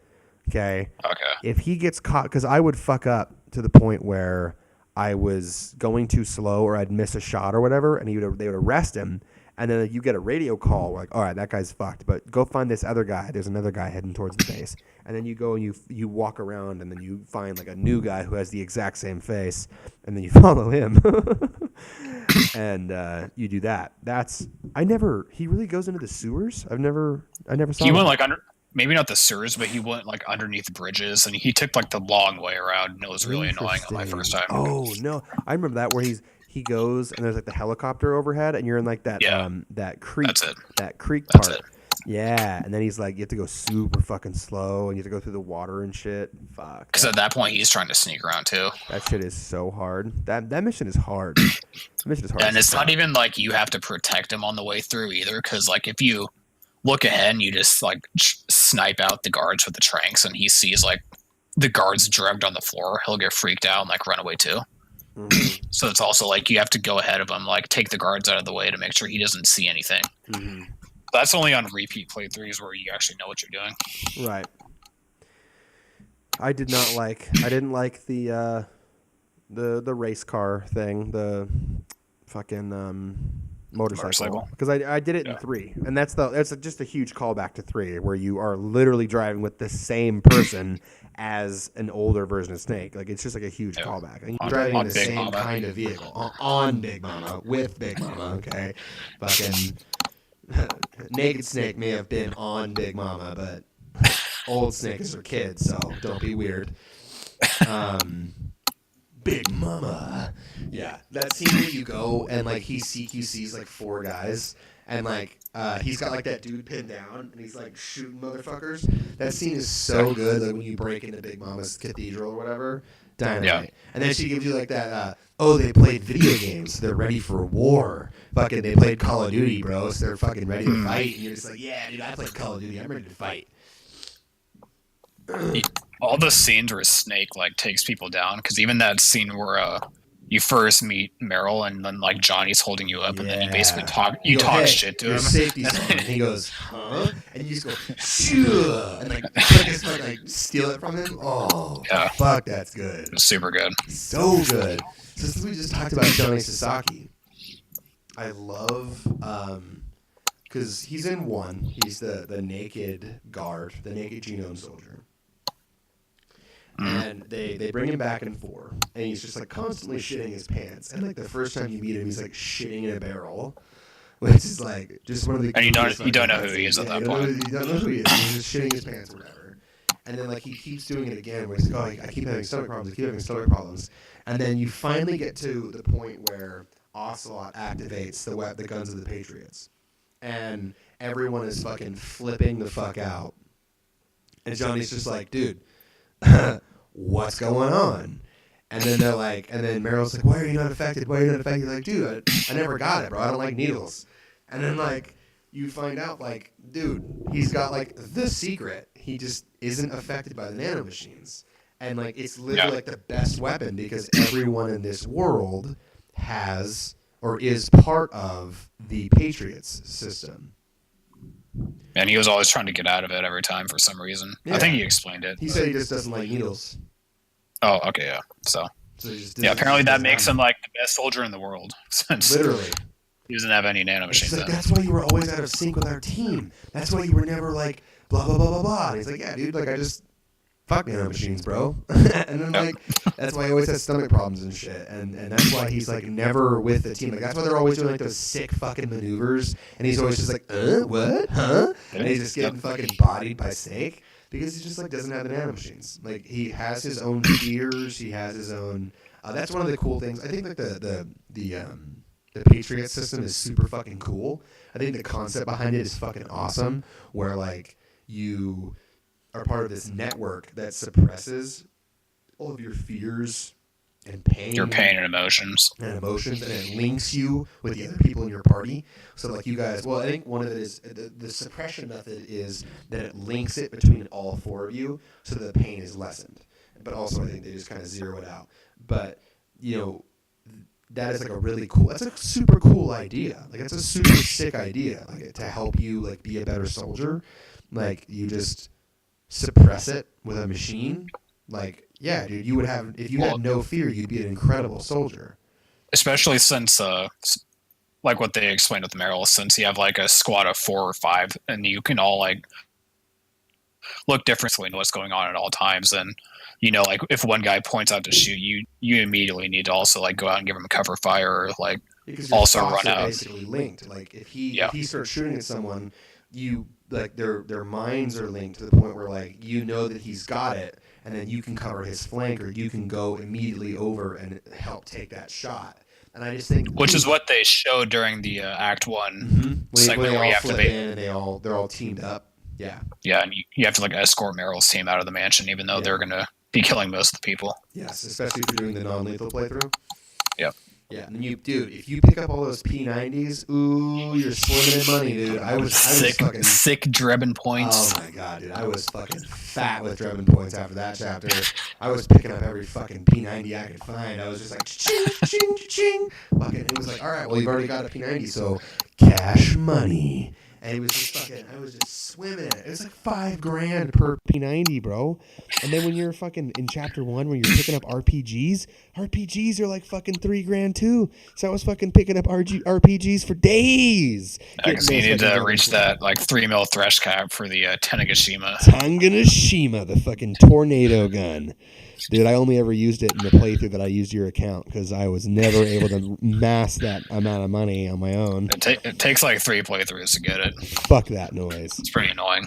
Okay. Okay. If he gets caught, because I would fuck up to the point where I was going too slow or I'd miss a shot or whatever, and they would arrest him, and then you get a radio call like, all right, that guy's fucked, but go find this other guy. There's another guy heading towards the base, and then you go and you walk around, and then you find like a new guy who has the exact same face, and then you follow him, and you do that. He really goes into the sewers. I never saw. He that. went like under, maybe not the sewers, but he went like underneath bridges, and he took like the long way around, and it was really annoying on my first time. Oh no, I remember that where he goes and there's like the helicopter overhead, and you're in like that that creek. That's it. That creek That's part. it. Yeah, and then he's like, you have to go super fucking slow, and you have to go through the water and shit. Fuck. Because at that point, he's trying to sneak around too. That shit is so hard. That mission is hard. That mission is hard. And as it's fuck. not even like you have to protect him on the way through either, because like if you look ahead and you just like snipe out the guards with the tranks, and he sees like the guard's drugged on the floor, he'll get freaked out and like run away too. Mm-hmm. So it's also like you have to go ahead of him, like take the guards out of the way to make sure he doesn't see anything. Mm-hmm. That's only on repeat playthroughs where you actually know what you're doing. Right. I didn't like the race car thing, the fucking motorcycle, because I did it in 3, and that's just a huge callback to 3, where you are literally driving with the same person as an older version of Snake. Like, it's just like a huge callback. And you're driving in the Big same Mama. kind of vehicle on Big Mama with Big Mama. Okay, fucking Naked Snake may have been on Big Mama, but old Snake is her kid, so don't be weird. Big Mama. Yeah. That scene where you go and like he CQC's like 4 guys and like he's got like that dude pinned down and he's like shooting motherfuckers. That scene is so good, like when you break into Big Mama's cathedral or whatever. Dynamite. Yeah. And then she gives you like that they played video games, so they're ready for war. Fucking they played Call of Duty, bro, so they're fucking ready to fight. And you're just like, yeah, dude, I played Call of Duty, I'm ready to fight. All the scenes where Snake like takes people down, because even that scene where you first meet Meryl and then like Johnny's holding you up and then you basically talk shit to your him. Safety zone. And he goes, huh? And you just go, shoo, and like just like steal it from him. Oh, Yeah. fuck, that's good. It's super good. So good. So since we just talked about Johnny Sasaki, I love because he's in 1. He's the naked guard, the naked genome soldier. And they bring him back in 4, and he's just like constantly shitting his pants. And like the first time you meet him, he's like shitting in a barrel, which is like just one of the. And you don't know who he is at that point. You don't know who he is. He's just shitting his pants or whatever. And then like he keeps doing it again, where he's like, oh, I keep having stomach problems. I keep having stomach problems. And then you finally get to the point where Ocelot activates the guns of the Patriots, and everyone is fucking flipping the fuck out. And Johnny's just like, dude. What's going on? And then they're like, and then Meryl's like, why are you not affected? Why are you not affected? Like, dude, I never got it, bro. I don't like needles. And then like you find out, like, dude, he's got like the secret. He just isn't affected by the nanomachines. And like it's literally like the best weapon because everyone in this world has or is part of the Patriots system. And he was always trying to get out of it every time for some reason. Yeah. I think he explained it. He said he just doesn't like needles. Oh, okay, yeah. So He just yeah, apparently that doesn't makes have him like the best soldier in the world since literally. he doesn't have any nanomachines. She's like, then. that's why you were always out of sync with our team. That's why you were never like blah blah blah blah blah. And he's like, yeah, dude, like I just fuck nanomachines, bro. And then like that's why he always has stomach problems and shit. And that's why he's like never with the team. Like that's why they're always doing like those sick fucking maneuvers. And he's always just like, what? Huh? And he's just getting fucking bodied by Snake because he just like doesn't have the nanomachines. Like he has his own fears. He has his own. That's one of the cool things. I think like the Patriot system is super fucking cool. I think the concept behind it is fucking awesome. Where like you are part of this network that suppresses all of your fears and pain. Your pain and emotions. And emotions, and it links you with the other people in your party. So like you guys, well, I think one of it is the suppression method is that it links it between all 4 of you, so that the pain is lessened. But also, I think they just kind of zero it out. But you know, that is like a really cool. That's a super cool idea. Like it's a super sick idea. Like to help you like be a better soldier. Like you just suppress it with a machine. Like yeah, dude, you would have if you had no fear, you'd be an incredible soldier. Especially since like what they explained with Meryl, since you have like a squad of 4 or 5 and you can all like look differently in what's going on at all times, and you know, like if one guy points out to shoot you, you immediately need to also like go out and give him cover fire or like because your also thoughts run are out. basically linked. Like if he starts shooting at someone, you like their minds are linked to the point where like you know that he's got it, and then you can cover his flank or you can go immediately over and help take that shot. And I just think Which is what they showed during the Act 1 segment when they where you all have to flip be. in and they're all teamed up. Yeah. Yeah, and you have to like escort Meryl's team out of the mansion, even though they're gonna be killing most of the people. Yes, especially if you're doing the non-lethal playthrough. Yep. Yeah, and if you pick up all those P90s, ooh, you're swimming in money, dude. I was fucking sick Drebin points. Oh my god, dude, I was fucking fat with Drebin points after that chapter. I was picking up every fucking P90 I could find. I was just like, ching, ching, ching. Fucking, it was like, all right, well, you've already got a P90, so cash money. And it was just fucking, I was just swimming in it. It was like $5,000 per P90, bro. And then when you're fucking in chapter 1, when you're picking up RPGs are like fucking $3,000 too. So I was fucking picking up RPGs for days. Because you need to reach that like 3 mil thresh cap for the Tanegashima. Tanegashima, the fucking tornado gun. Dude, I only ever used it in the playthrough that I used your account because I was never able to mass that amount of money on my own. It takes like 3 playthroughs to get it. Fuck that noise. It's pretty annoying.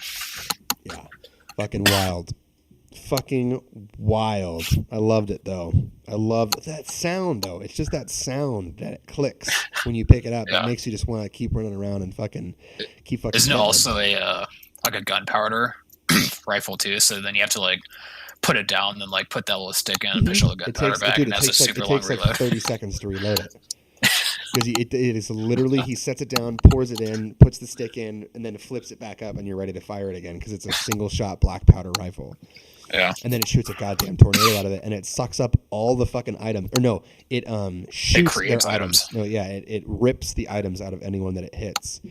Yeah. Fucking wild. Fucking wild. I loved it, though. I love that sound, though. It's just that sound that it clicks when you pick it up. Yeah. It makes you just want to keep running around and keep fucking... Isn't it also like a gunpowder rifle, too? So then you have to, like, put it down, then like put that little stick in and push all the gunpowder back, and that's a super long reload. It takes like 30 seconds to reload it. Because it is literally, he sets it down, pours it in, puts the stick in, and then flips it back up, and you're ready to fire it again because it's a single shot black powder rifle. Yeah. And then it shoots a goddamn tornado out of it, and it sucks up all the fucking items. Or no, it shoots it creates their items. No, yeah, it rips the items out of anyone that it hits.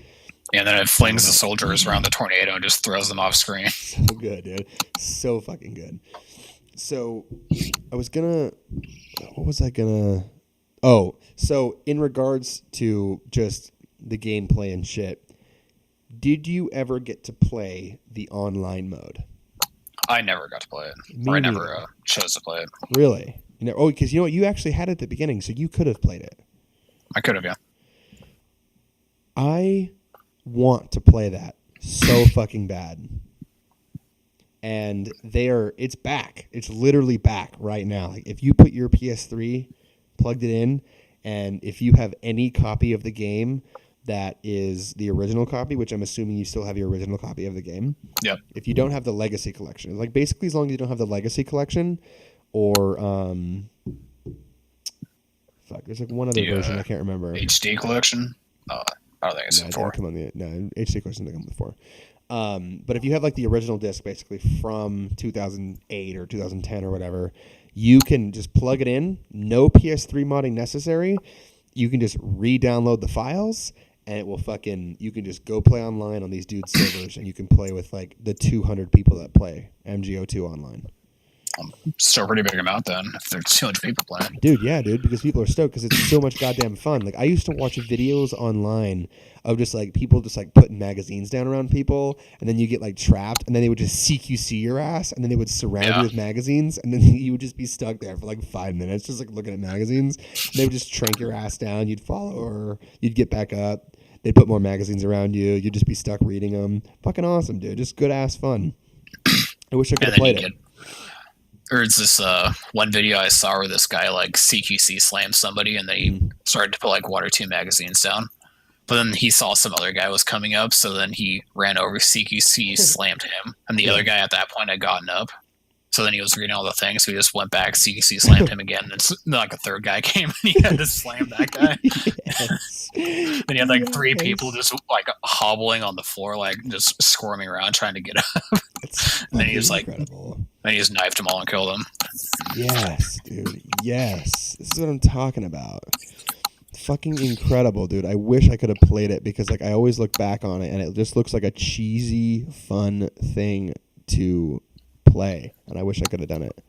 Yeah, and then it flings the soldiers around the tornado and just throws them off screen. So good, dude. So fucking good. So what was I gonna... Oh, so in regards to just the gameplay and shit, did you ever get to play the online mode? I never got to play it. Me or I neither. never chose to play it. Really? Because you know what? You actually had it at the beginning, so you could have played it. I could have, yeah. I want to play that so fucking bad. And it's back. It's literally back right now. Like if you put your PS3, plugged it in, and if you have any copy of the game that is the original copy, which I'm assuming you still have your original copy of the game. Yep. If you don't have the Legacy Collection, like basically as long as you don't have the Legacy Collection, or there's like one other version I can't remember. HD Collection. I don't think it's four. HD Collection didn't come with 4. But if you have like the original disc, basically from 2008 or 2010 or whatever, you can just plug it in. No PS3 modding necessary. You can just re-download the files, and it will you can just go play online on these dudes' servers, and you can play with like the 200 people that play MGO2 online. Still a pretty big amount then, if there's 200 people playing. Dude, yeah, because people are stoked because it's so much goddamn fun. Like I used to watch videos online of just like people just like putting magazines down around people, and then you get like trapped, and then they would just CQC your ass, and then they would surround you with magazines, and then you would just be stuck there for like 5 minutes just like looking at magazines. And they would just trank your ass down. You'd fall over, you'd get back up. They'd put more magazines around you. You'd just be stuck reading them. Fucking awesome, dude. Just good ass fun. I wish I could have played it. Or it's this one video I saw where this guy like CQC slammed somebody, and they started to put like 1 or 2 magazines down. But then he saw some other guy was coming up, so then he ran over, CQC slammed him, and the other guy at that point had gotten up. So then he was reading all the things, so he just went back, CQC slammed him again, and like a third guy came, and he had to slam that guy. Then he had like 3 people just like hobbling on the floor, like just squirming around trying to get up. And then he was like, then he just knifed them all and killed them. Yes, dude. Yes. This is what I'm talking about. Fucking incredible, dude. I wish I could have played it because like I always look back on it and it just looks like a cheesy, fun thing to play. And I wish I could have done it.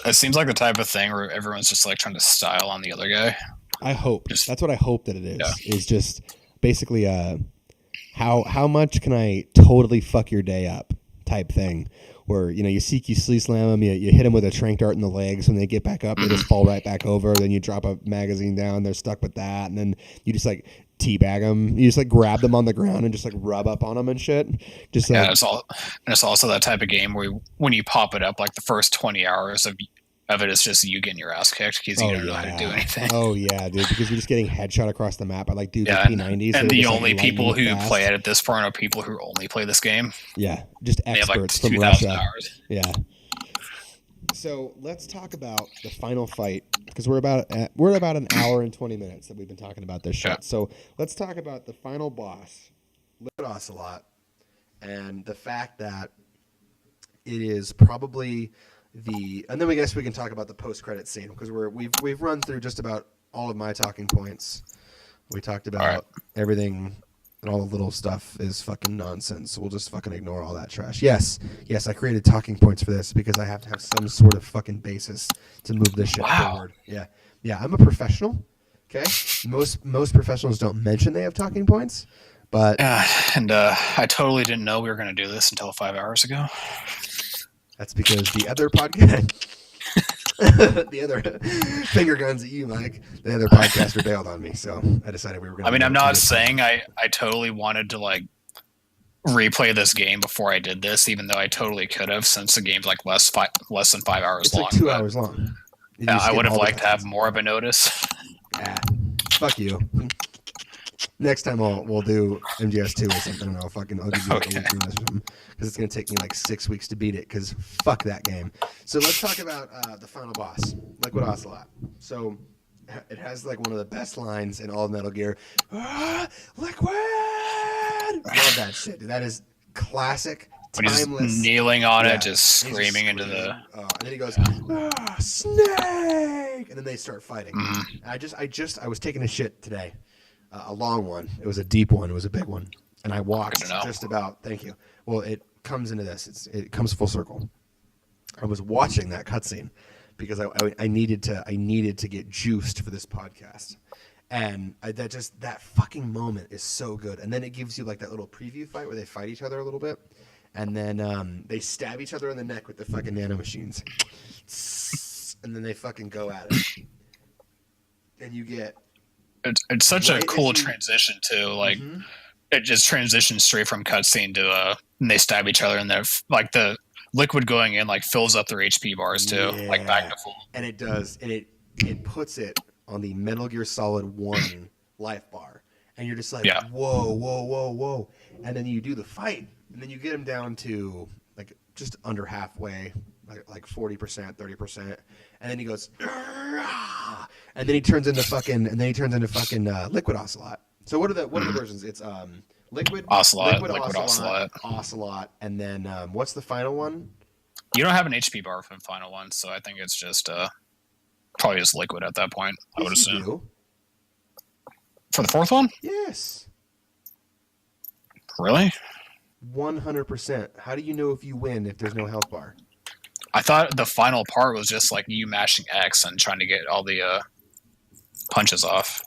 It seems like the type of thing where everyone's just like trying to style on the other guy. I hope. That's what I hope that it is. Yeah. Is just basically how much can I totally fuck your day up type thing. Where, you CQC slam them, you hit them with a trank dart in the legs, when they get back up, they just fall right back over, then you drop a magazine down, they're stuck with that, and then you just, like, teabag them. You just, like, grab them on the ground and just, like, rub up on them and shit. Just yeah, it's also that type of game where when you pop it up, like, the first 20 hours of it is just you getting your ass kicked because you don't know how to do anything. Oh, yeah, dude, because you're just getting headshot across the map by, like, dudes with P90s. And the only people who play it at this point are people who only play this game. Yeah, just experts they have, like, from Russia. Hours. Yeah. So let's talk about the final fight because we're about an hour and 20 minutes that we've been talking about this shit. Yeah. So let's talk about the final boss, Liquid Ocelot, and the fact that it is probably and then we guess we can talk about the post-credit scene because we've run through just about all of my talking points. We talked about everything. And all the little stuff is fucking nonsense. So we'll just fucking ignore all that trash. Yes, I created talking points for this because I have to have some sort of fucking basis to move this shit forward. Yeah, I'm a professional. Okay, most professionals don't mention they have talking points, but I totally didn't know we were going to do this until 5 hours ago. That's because the other podcast. The other finger guns at you, Mike. The other podcaster bailed on me, so I decided we were going to. I mean, I'm not saying I totally wanted to like replay this game before I did this, even though I totally could have, since the game's like less than 5 hours it's long. Like 2 hours long. I would have liked to have more of a notice. Fuck you. Next time we'll do MGS2 or something. I'll give you like a week notice or something because it's gonna take me like 6 weeks to beat it. Because fuck that game. So let's talk about the final boss, Liquid Ocelot. So it has like one of the best lines in all of Metal Gear. Liquid. Love that shit. Dude. That is classic. Timeless. When he's kneeling on it, just screaming into the. And then he goes, snake, and then they start fighting. Mm-hmm. I was taking a shit today. A long one. It was a deep one. It was a big one. And I walked just about. Thank you. Well, it comes into this. It comes full circle. I was watching that cutscene because I needed to get juiced for this podcast, and that fucking moment is so good. And then it gives you like that little preview fight where they fight each other a little bit, and then they stab each other in the neck with the fucking nanomachines, and then they fucking go at it, and you get. It's such a cool transition too. Like it just transitions straight from cutscene to and they stab each other, and they're like the liquid going in like fills up their HP bars too, like back to full. And it does, and it puts it on the Metal Gear Solid 1 life bar, and you're just like, whoa, and then you do the fight, and then you get him down to like just under halfway, like 40%, 30%, and then he goes. And then he turns into fucking Liquid Ocelot. So what are the versions? It's Liquid Ocelot, and then what's the final one? You don't have an HP bar for the final one, so I think it's just probably just Liquid at that point. I would assume. Do. For the fourth one? Yes. Really? 100%. How do you know if you win if there's no health bar? I thought the final part was just like you mashing X and trying to get all the punches off.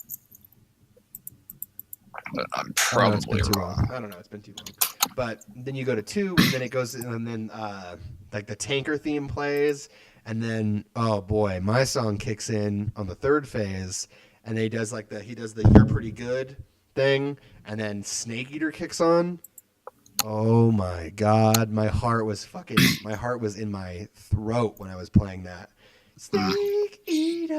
But I'm probably wrong. I don't know. It's been too long. But then you go to 2, and then it goes, and then like the tanker theme plays, and then oh boy, my song kicks in on the 3rd phase, and he does the "You're Pretty Good" thing, and then Snake Eater kicks on. Oh my god, my heart was in my throat when I was playing that. Snake Eater.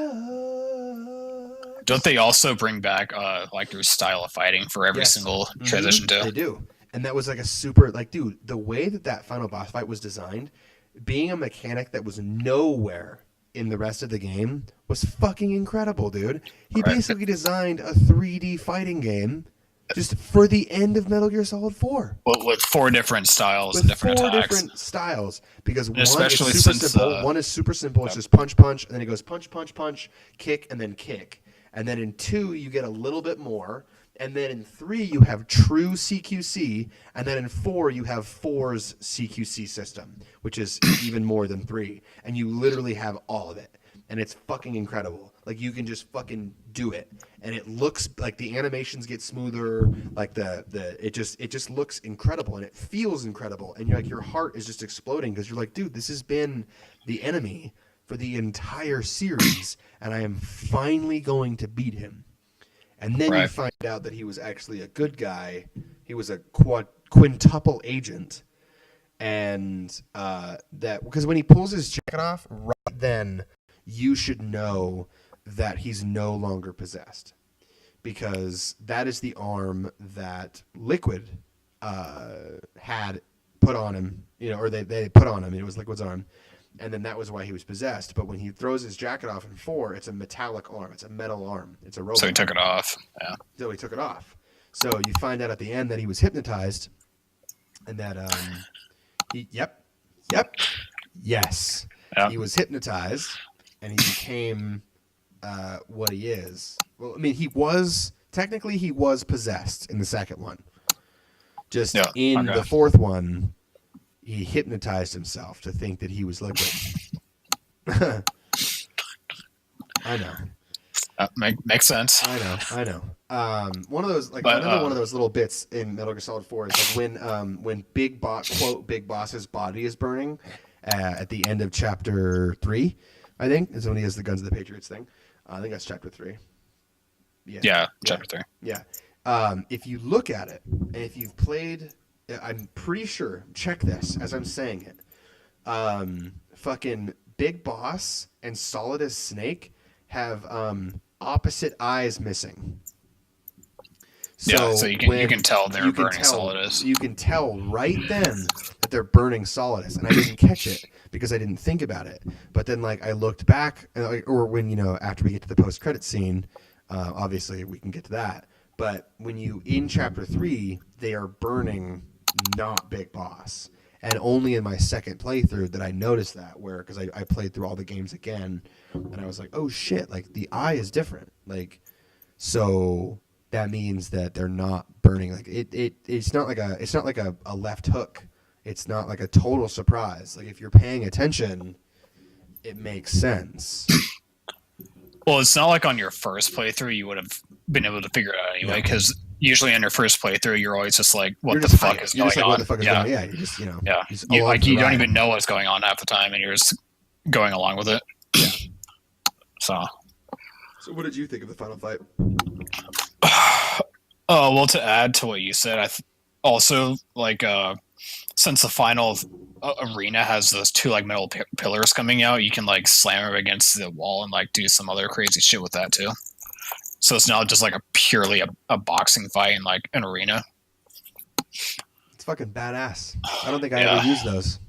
Don't they also bring back like their style of fighting for every single transition too? They do. And that was like a super dude, the way that final boss fight was designed, being a mechanic that was nowhere in the rest of the game was fucking incredible, dude. He basically designed a 3D fighting game just for the end of Metal Gear Solid 4. Well, with 4 different styles and different attacks. 4 different styles. Because one especially is super simple. One is super simple. It's just punch, punch, and then it goes punch, punch, punch, kick, and then kick. And then in 2, you get a little bit more. And then in 3, you have true CQC. And then in 4, you have 4's CQC system, which is even more than 3. And you literally have all of it. And it's fucking incredible. Like, you can just fucking do it. And it looks like the animations get smoother. Like it just looks incredible, and it feels incredible. And you're like, your heart is just exploding because you're like, dude, this has been the enemy for the entire series, and I am finally going to beat him. And then you find out that he was actually a good guy. He was a quintuple agent, and that because when he pulls his jacket off, right then you should know that he's no longer possessed, because that is the arm that Liquid had put on him, or they put on him. It was Liquid's arm, and then that was why he was possessed. But when he throws his jacket off in 4, it's a metallic arm. It's a metal arm. It's a robot. So he took it off. Yeah. So he took it off. So you find out at the end that he was hypnotized, and that yes, Yep. he was hypnotized, and he became what he is. Well, I mean, he was possessed in the second one. Just in the fourth one, he hypnotized himself to think that he was liquid. I know. Makes sense. I know. One of those, like, one of those little bits in Metal Gear Solid 4 is like when Big Boss's body is burning at the end of Chapter 3, I think, is when he has the Guns of the Patriots thing. I think that's Chapter 3. Yeah, Chapter 3. Yeah. If you look at it, and if you've played, I'm pretty sure, check this as I'm saying it, fucking Big Boss and Solidus Snake have opposite eyes missing. So you can tell they're burning Solidus. You can tell right then that they're burning Solidus, and I didn't catch it because I didn't think about it. But then, like, I looked back, or when after we get to the post-credit scene, obviously we can get to that. But when in Chapter 3, they are burning not Big Boss. And only in my second playthrough did I notice that, because I played through all the games again, and I was like, oh shit, like, the eye is different. Like, so that means that they're not burning. Like, it's not like a left hook. It's not like a total surprise. Like, if you're paying attention, it makes sense. Well, it's not like on your first playthrough you would have been able to figure it out anyway, because usually on your first playthrough you're always just like, what the fuck is going on? What the fuck is going on? Yeah, you just, you don't even know what's going on half the time, and you're just going along with it. Yeah. So what did you think of the final fight? Well, to add to what you said, also, like, since the final arena has those two, like, metal pillars coming out, you can, like, slam them against the wall and, like, do some other crazy shit with that too. So it's not just like purely a boxing fight in, like, an arena. It's fucking badass. I don't think I ever used those.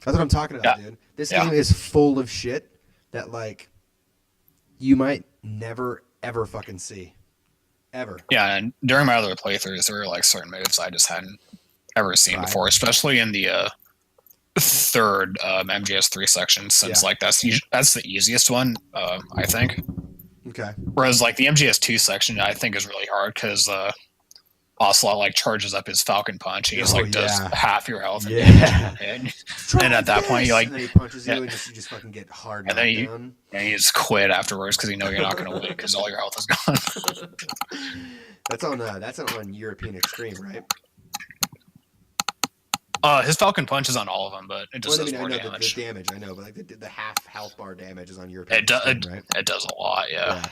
That's what I'm talking about, dude. This game is full of shit that, like, you might never ever fucking see. Ever. Yeah, and during my other playthroughs, there were, like, certain moves I just hadn't ever seen before, especially in the third MGS3 section, since like that's the easiest one, I think. Okay. Whereas, like, the MGS2 section, I think, is really hard because Ocelot, like, charges up his Falcon Punch. He just does half your health. And at that point, you, like, and then he punches you, and you just fucking get hard. And then you just quit afterwards because you know you're not going to win because all your health is gone. That's on European Extreme, right? His Falcon Punch is on all of them, but it just does more damage. The damage, I know, but, like, the half health bar damage is on European Extreme, right? It does a lot, yeah.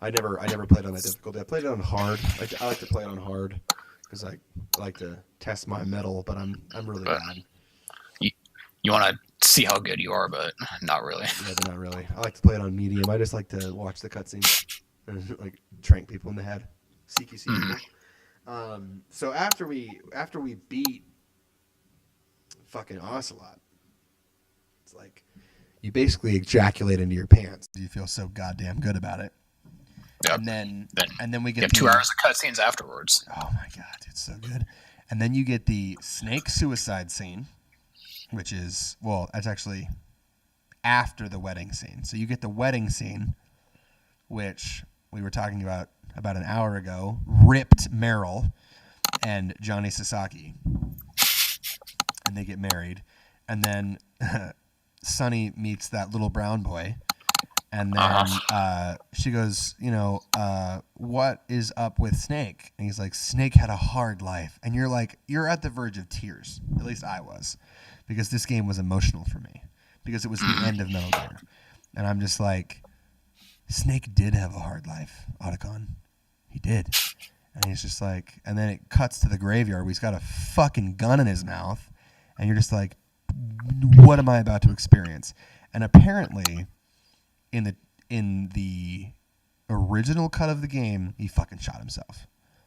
I never played on that difficulty. I played it on hard. I like to play it on hard because I like to test my metal, but I'm really bad. You want to see how good you are, but not really. Yeah, but not really. I like to play it on medium. I just like to watch the cutscenes and, like, trank people in the head, CQC people. So after we beat fucking Ocelot, it's like you basically ejaculate into your pants. You feel so goddamn good about it. Yep. And then we get 2 hours of cutscenes afterwards. Oh my god, it's so good. And then you get the snake suicide scene, which is, well, that's actually after the wedding scene. So you get the wedding scene, which we were talking about an hour ago, ripped Meryl and Johnny Sasaki. And they get married. And then Sonny meets that little brown boy. And then she goes, what is up with Snake? And he's like, Snake had a hard life. And you're like, you're at the verge of tears. At least I was. Because this game was emotional for me. Because it was the end of Metal Gear. And I'm just like, Snake did have a hard life, Otacon. He did. And he's just like, and then it cuts to the graveyard where he's got a fucking gun in his mouth. And you're just like, what am I about to experience? And apparently, in the original cut of the game, he fucking shot himself.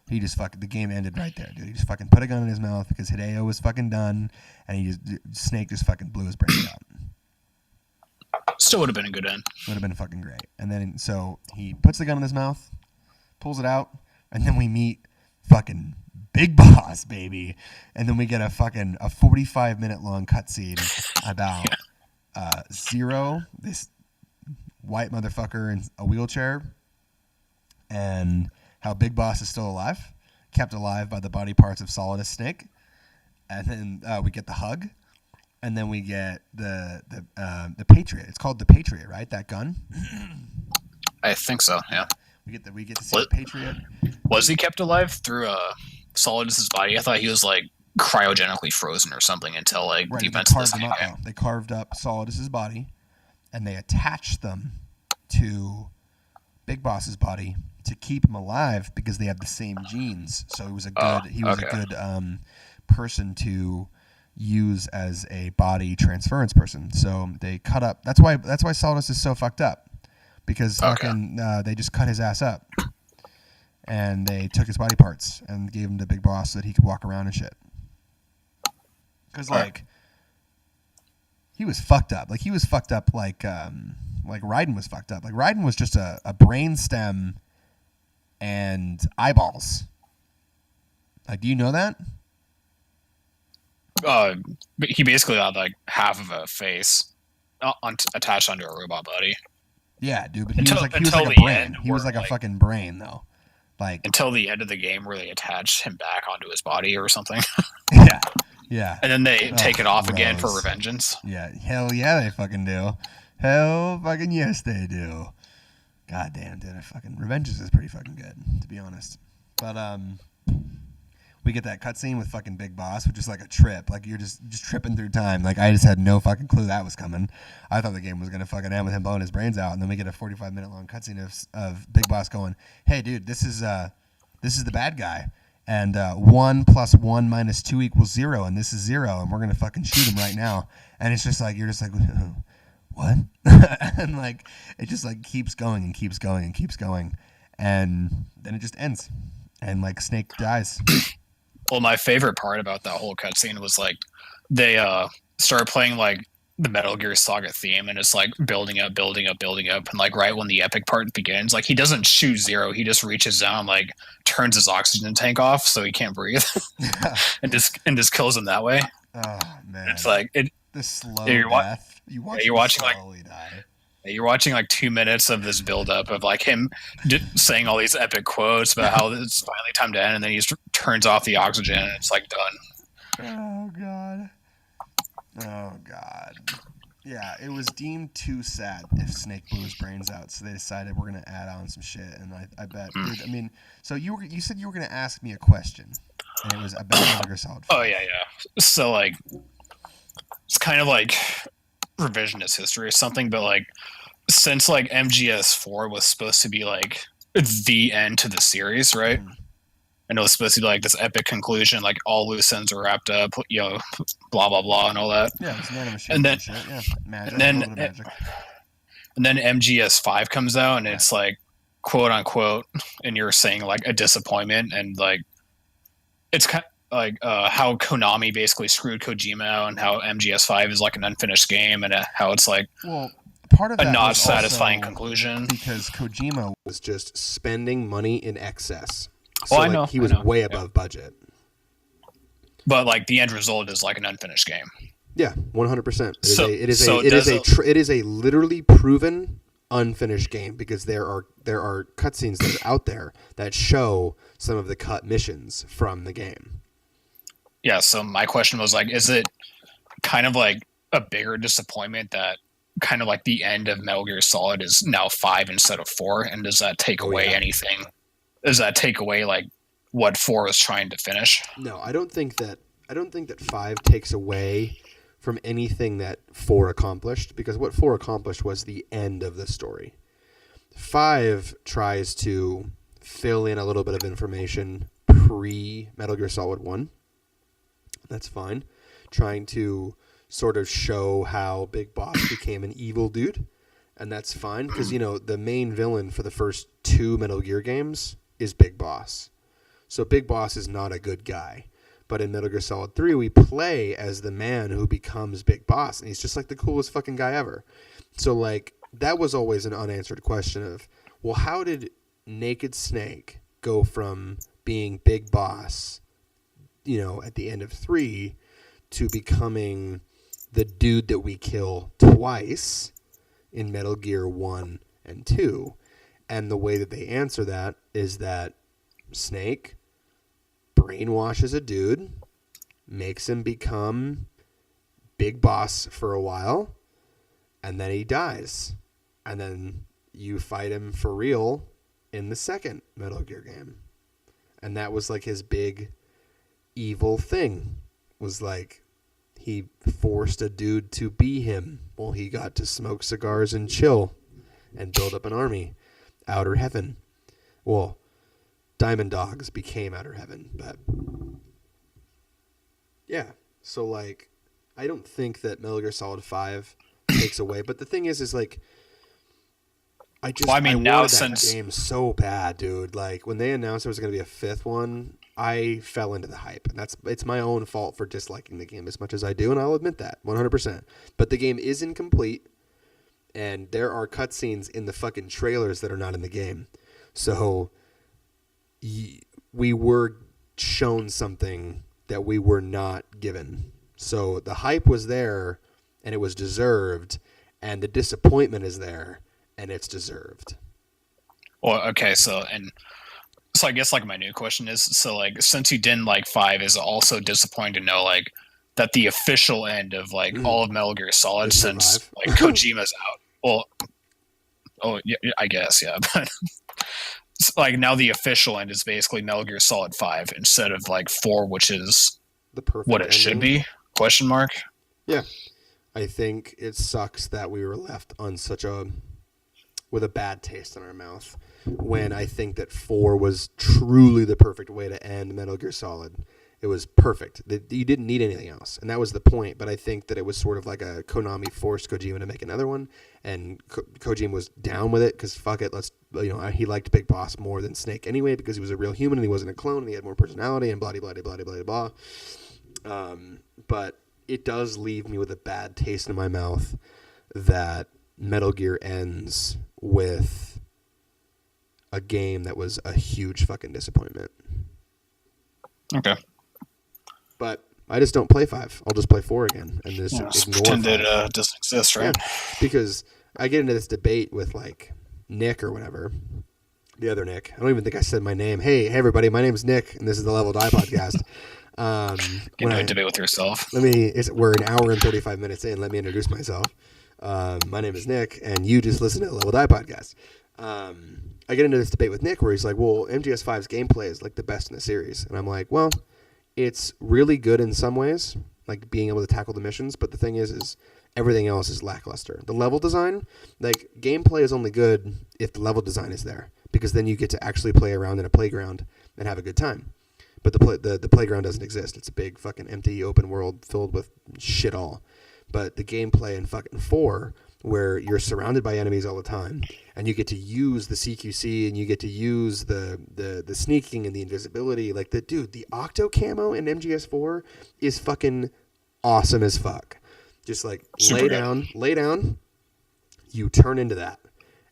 He just the game ended right there, dude. He just fucking put a gun in his mouth because Hideo was fucking done, and Snake just fucking blew his brains out. Still would have been a good end. Would have been fucking great. And then so he puts the gun in his mouth, pulls it out, and then we meet fucking Big Boss, baby. And then we get a 45-minute long cutscene about Zero, this white motherfucker in a wheelchair, and how Big Boss is still alive, kept alive by the body parts of Solidus Snake. And then we get the hug. And then we get the Patriot. It's called the Patriot, right? That gun. I think so. Yeah. We get to see the Patriot. Was he kept alive through Solidus' body? I thought he was like cryogenically frozen or something until like right, the events of this game. They carved up Solidus' body, and they attached them to Big Boss's body to keep him alive because they have the same genes. So he was a good person to use as a body transference person. So they cut up. That's why Solidus is so fucked up, because they just cut his ass up, and they took his body parts and gave him to Big Boss so that he could walk around and shit. Because he was fucked up. Like he was fucked up like Raiden was fucked up. Like Raiden was just a brain stem and eyeballs. Like, do you know that? He basically had like half of a face attached onto a robot body. Yeah, dude. But he was like a brain. He was like a fucking brain, though. Like until the end of the game, where they attach him back onto his body or something. Yeah. And then they take it off again for revengeance. Yeah, hell yeah, they fucking do. Hell fucking yes, they do. God damn, dude. Revengeance is pretty fucking good, to be honest. But we get that cutscene with fucking Big Boss, which is like a trip. Like you're just tripping through time. Like I just had no fucking clue that was coming. I thought the game was gonna fucking end with him blowing his brains out, and then we get a 45-minute long cutscene of Big Boss going, "Hey, dude, this is the bad guy, and 1 + 1 - 2 = 0, and this is 0, and we're gonna fucking shoot him right now." And it's just like you're just like, what? And like it just like keeps going and keeps going and keeps going, and then it just ends, and like Snake dies. Well, my favorite part about that whole cutscene was like they started playing like the Metal Gear Saga theme, and it's like building up, and like right when the epic part begins, like he doesn't shoot Zero, he just reaches down, like turns his oxygen tank off so he can't breathe, and just kills him that way. Oh man, it's like the slow death. You're watching slowly die. You're watching like 2 minutes of this build up of like him saying all these epic quotes about how it's finally time to end, and then he just turns off the oxygen and it's like done. Oh god. Yeah, it was deemed too sad if Snake blew his brains out, so they decided we're gonna add on some shit. And I bet, dude, I mean, so you said you were gonna ask me a question, and it was about Metal Gear Solid 5. Oh yeah. So like, it's kind of like revisionist history or something, but like since like MGS4 was supposed to be like the end to the series, right? And it was supposed to be like this epic conclusion, like all loose ends are wrapped up, you know, blah blah blah and all that. Yeah, it's nanomachine and then shit. Yeah, magic, and then MGS5 comes out, and it's like quote unquote, and you're saying like a disappointment, and like it's kind of like how Konami basically screwed Kojima out, and how MGS5 is like an unfinished game, and how it's like part of that a not satisfying conclusion because Kojima was just spending money in excess. So I know he was way above budget. But like the end result is like an unfinished game. Yeah, 100%. It is a literally proven unfinished game because there are cutscenes that are out there that show some of the cut missions from the game. Yeah, so my question was like, is it kind of like a bigger disappointment that kind of like the end of Metal Gear Solid is now 5 instead of 4, and does that take away anything? Does that take away like what 4 was trying to finish? No, I don't think that 5 takes away from anything that 4 accomplished, because what 4 accomplished was the end of the story. 5 tries to fill in a little bit of information pre Metal Gear Solid 1. That's fine. Trying to sort of show how Big Boss became an evil dude, and that's fine because, you know, the main villain for the first 2 Metal Gear games is Big Boss. So Big Boss is not a good guy. But in Metal Gear Solid 3, we play as the man who becomes Big Boss, and he's just like the coolest fucking guy ever. So like that was always an unanswered question of, well, how did Naked Snake go from being Big Boss, at the end of 3 to becoming the dude that we kill twice in Metal Gear 1 and 2? And the way that they answer that is that Snake brainwashes a dude, makes him become Big Boss for a while, and then he dies. And then you fight him for real in the second Metal Gear game. And that was like his big evil thing, was like he forced a dude to be him while he got to smoke cigars and chill and build up an army. Outer Heaven. Well, Diamond Dogs became Outer Heaven, but yeah. So like, I don't think that Metal Gear Solid 5 takes away. But the thing is like, I wanted that game so bad, dude. Like when they announced there was going to be a fifth one, I fell into the hype, and it's my own fault for disliking the game as much as I do, and I'll admit that 100%. But the game is incomplete, and there are cutscenes in the fucking trailers that are not in the game. So we were shown something that we were not given. So the hype was there, and it was deserved, and the disappointment is there, and it's deserved. Well, okay, so I guess like my new question is, so like since you didn't like 5, is it also disappointing to know like that the official end of like all of Metal Gear Solid since like Kojima's out? Well, yeah, I guess, yeah, but like now the official end is basically Metal Gear Solid 5 instead of like 4, which is the perfect what it should be? Question mark. Yeah, I think it sucks that we were left on with a bad taste in our mouth, when I think that 4 was truly the perfect way to end Metal Gear Solid. It was perfect. You didn't need anything else, and that was the point. But I think that it was sort of like a Konami forced Kojima to make another one, and Kojima was down with it because fuck it, he liked Big Boss more than Snake anyway because he was a real human and he wasn't a clone and he had more personality and blah blah blah blah blah blah. But it does leave me with a bad taste in my mouth that Metal Gear ends with a game that was a huge fucking disappointment. Okay. But I just don't play 5. I'll just play 4 again and just pretend it doesn't exist, right? Yeah, because I get into this debate with like Nick or whatever, the other Nick. I don't even think I said my name. Hey everybody, my name's Nick, and this is the Level Die podcast. Get into a debate with yourself. We're an hour and 35 minutes in. Let me introduce myself. My name is Nick, and you just listen to the Level Die podcast. I get into this debate with Nick where he's like, well, MGS5's gameplay is like the best in the series. And I'm like, well, it's really good in some ways, like being able to tackle the missions. But the thing is everything else is lackluster. The level design, like gameplay is only good if the level design is there, because then you get to actually play around in a playground and have a good time. But the playground doesn't exist. It's a big fucking empty open world filled with shit all. But the gameplay in fucking 4, where you're surrounded by enemies all the time, and you get to use the CQC, and you get to use the sneaking and the invisibility. Like the Octo camo in MGS4 is fucking awesome as fuck. Just like lay down, you turn into that,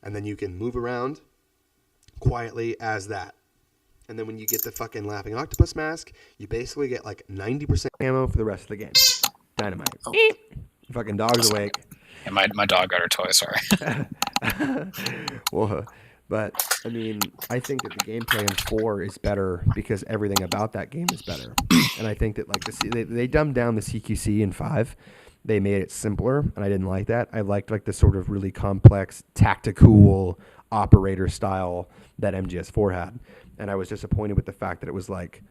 and then you can move around quietly as that. And then when you get the fucking laughing octopus mask, you basically get like 90% ammo for the rest of the game. Dynamite. Oh. Fucking dog's awake. Yeah, my dog got her toy, sorry. Well, but I mean, I think that the gameplay in 4 is better because everything about that game is better. And I think that like they dumbed down the CQC in 5. They made it simpler, and I didn't like that. I liked like the sort of really complex tactical operator style that MGS4 had. And I was disappointed with the fact that it was like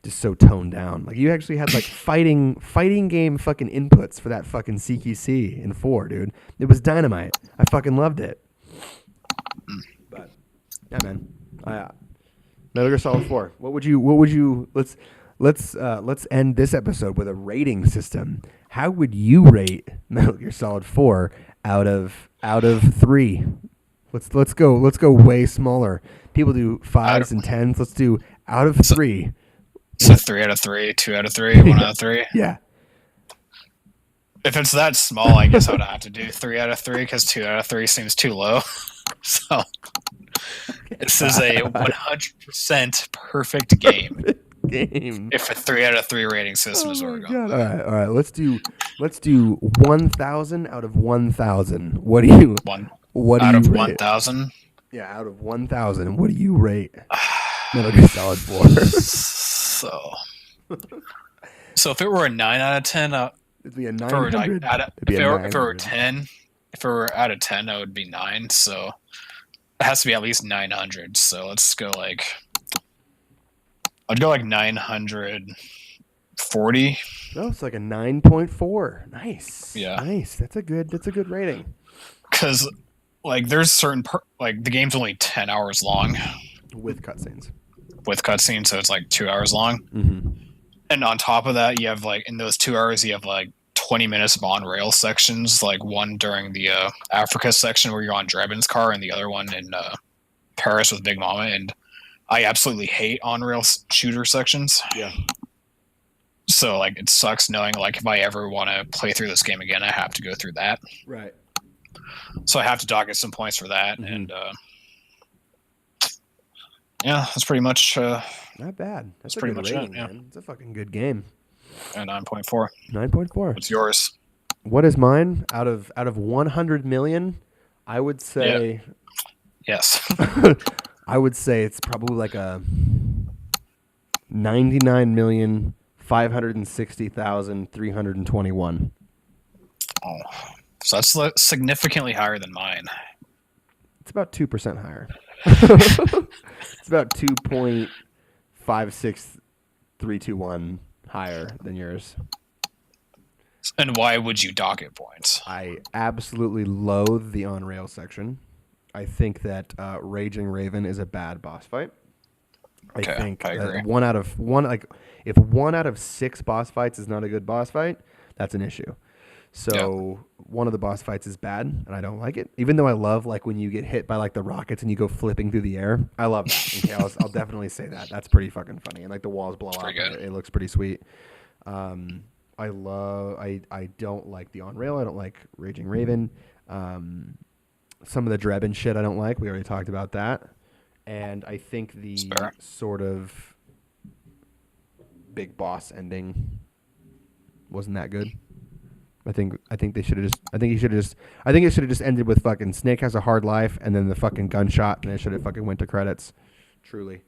just so toned down. Like you actually had like fighting game fucking inputs for that fucking CQC in 4, dude. It was dynamite. I fucking loved it. But yeah, man. Metal Gear Solid 4. What would you let's end this episode with a rating system. How would you rate Metal Gear Solid 4 out of 3? Let's go way smaller. People do 5s and 10s. Let's do Out of 3. So 3 out of 3, 2 out of 3, 1 out of 3. Yeah. If it's that small, I guess I would have to do 3 out of 3 because 2 out of 3 seems too low. So this is a 100% perfect game. If a 3 out of 3 rating system is what we're going. All right. Let's do 1,000 out of 1,000. What do you? What do out you of rate? 1,000? Yeah, out of 1,000. What do you rate Metal Gear Solid 4? So if it were a 9 out of 10, it'd be a 900. If it were 10, if it were out of 10, that would be 9. So it has to be at least 900. So let's go like, I'd go like 940. Oh, it's like a 9.4. Nice. Yeah. Nice. That's a good rating. Because like there's certain like the game's only 10 hours long with cutscenes. So it's like 2 hours long. Mm-hmm. And on top of that, you have like in those 2 hours, you have like 20 minutes of on-rail sections, like one during the Africa section where you're on Drebin's car, and the other one in Paris with Big Mama. And I absolutely hate on-rail shooter sections. Yeah. So like it sucks knowing like if I ever want to play through this game again, I have to go through that. Right. So I have to docket some points for that, Mm-hmm. and yeah, that's pretty much. Not bad. That's pretty good much rating, it, yeah. man. It's a fucking good game. 9.4. 9.4. What's yours? What is mine? Out of 100 million, I would say. Yes. I would say it's probably like a 99,560,321. Oh, so that's significantly higher than mine. It's about 2% higher. It's about 2.56321 higher than yours. And why would you docket points? I absolutely loathe the on-rail section. I think that Raging Raven is a bad boss fight. I think I agree. if 1 out of 6 boss fights is not a good boss fight, that's an issue. So one of the boss fights is bad, and I don't like it. Even though I love like when you get hit by like the rockets and you go flipping through the air. I love that. Okay, I'll definitely say that. That's pretty fucking funny. And like the walls blow up. It looks pretty sweet. I don't like the on-rail. I don't like Raging Raven. Some of the Drebin shit I don't like. We already talked about that. And I think the sort of big boss ending wasn't that good. I think it should have just ended with fucking Snake has a hard life and then the fucking gunshot, and it should have fucking went to credits. Truly.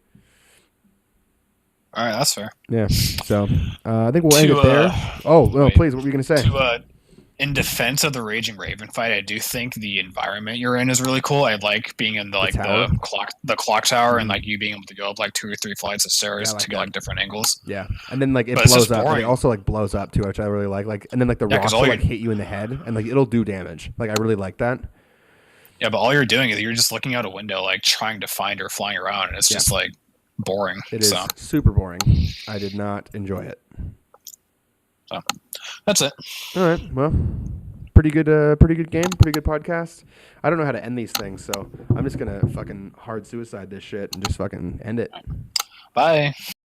All right, that's fair. Yeah. So I think we'll end it there. Please, what were you gonna say? In defense of the Raging Raven fight, I do think the environment you're in is really cool. I like being in the clock tower, and like you being able to go up like 2 or 3 flights of stairs to get like different angles. Yeah, and then like it blows up. And it also like blows up too, which I really like. Like, and then like the rocks will like hit you in the head, and like it'll do damage. Like I really like that. Yeah, but all you're doing is you're just looking out a window, like trying to find her flying around, and it's just like boring. It is super boring. I did not enjoy it. So that's it. All right. Well, pretty good game, pretty good podcast. I don't know how to end these things, so I'm just gonna fucking hard suicide this shit and just fucking end it. Bye.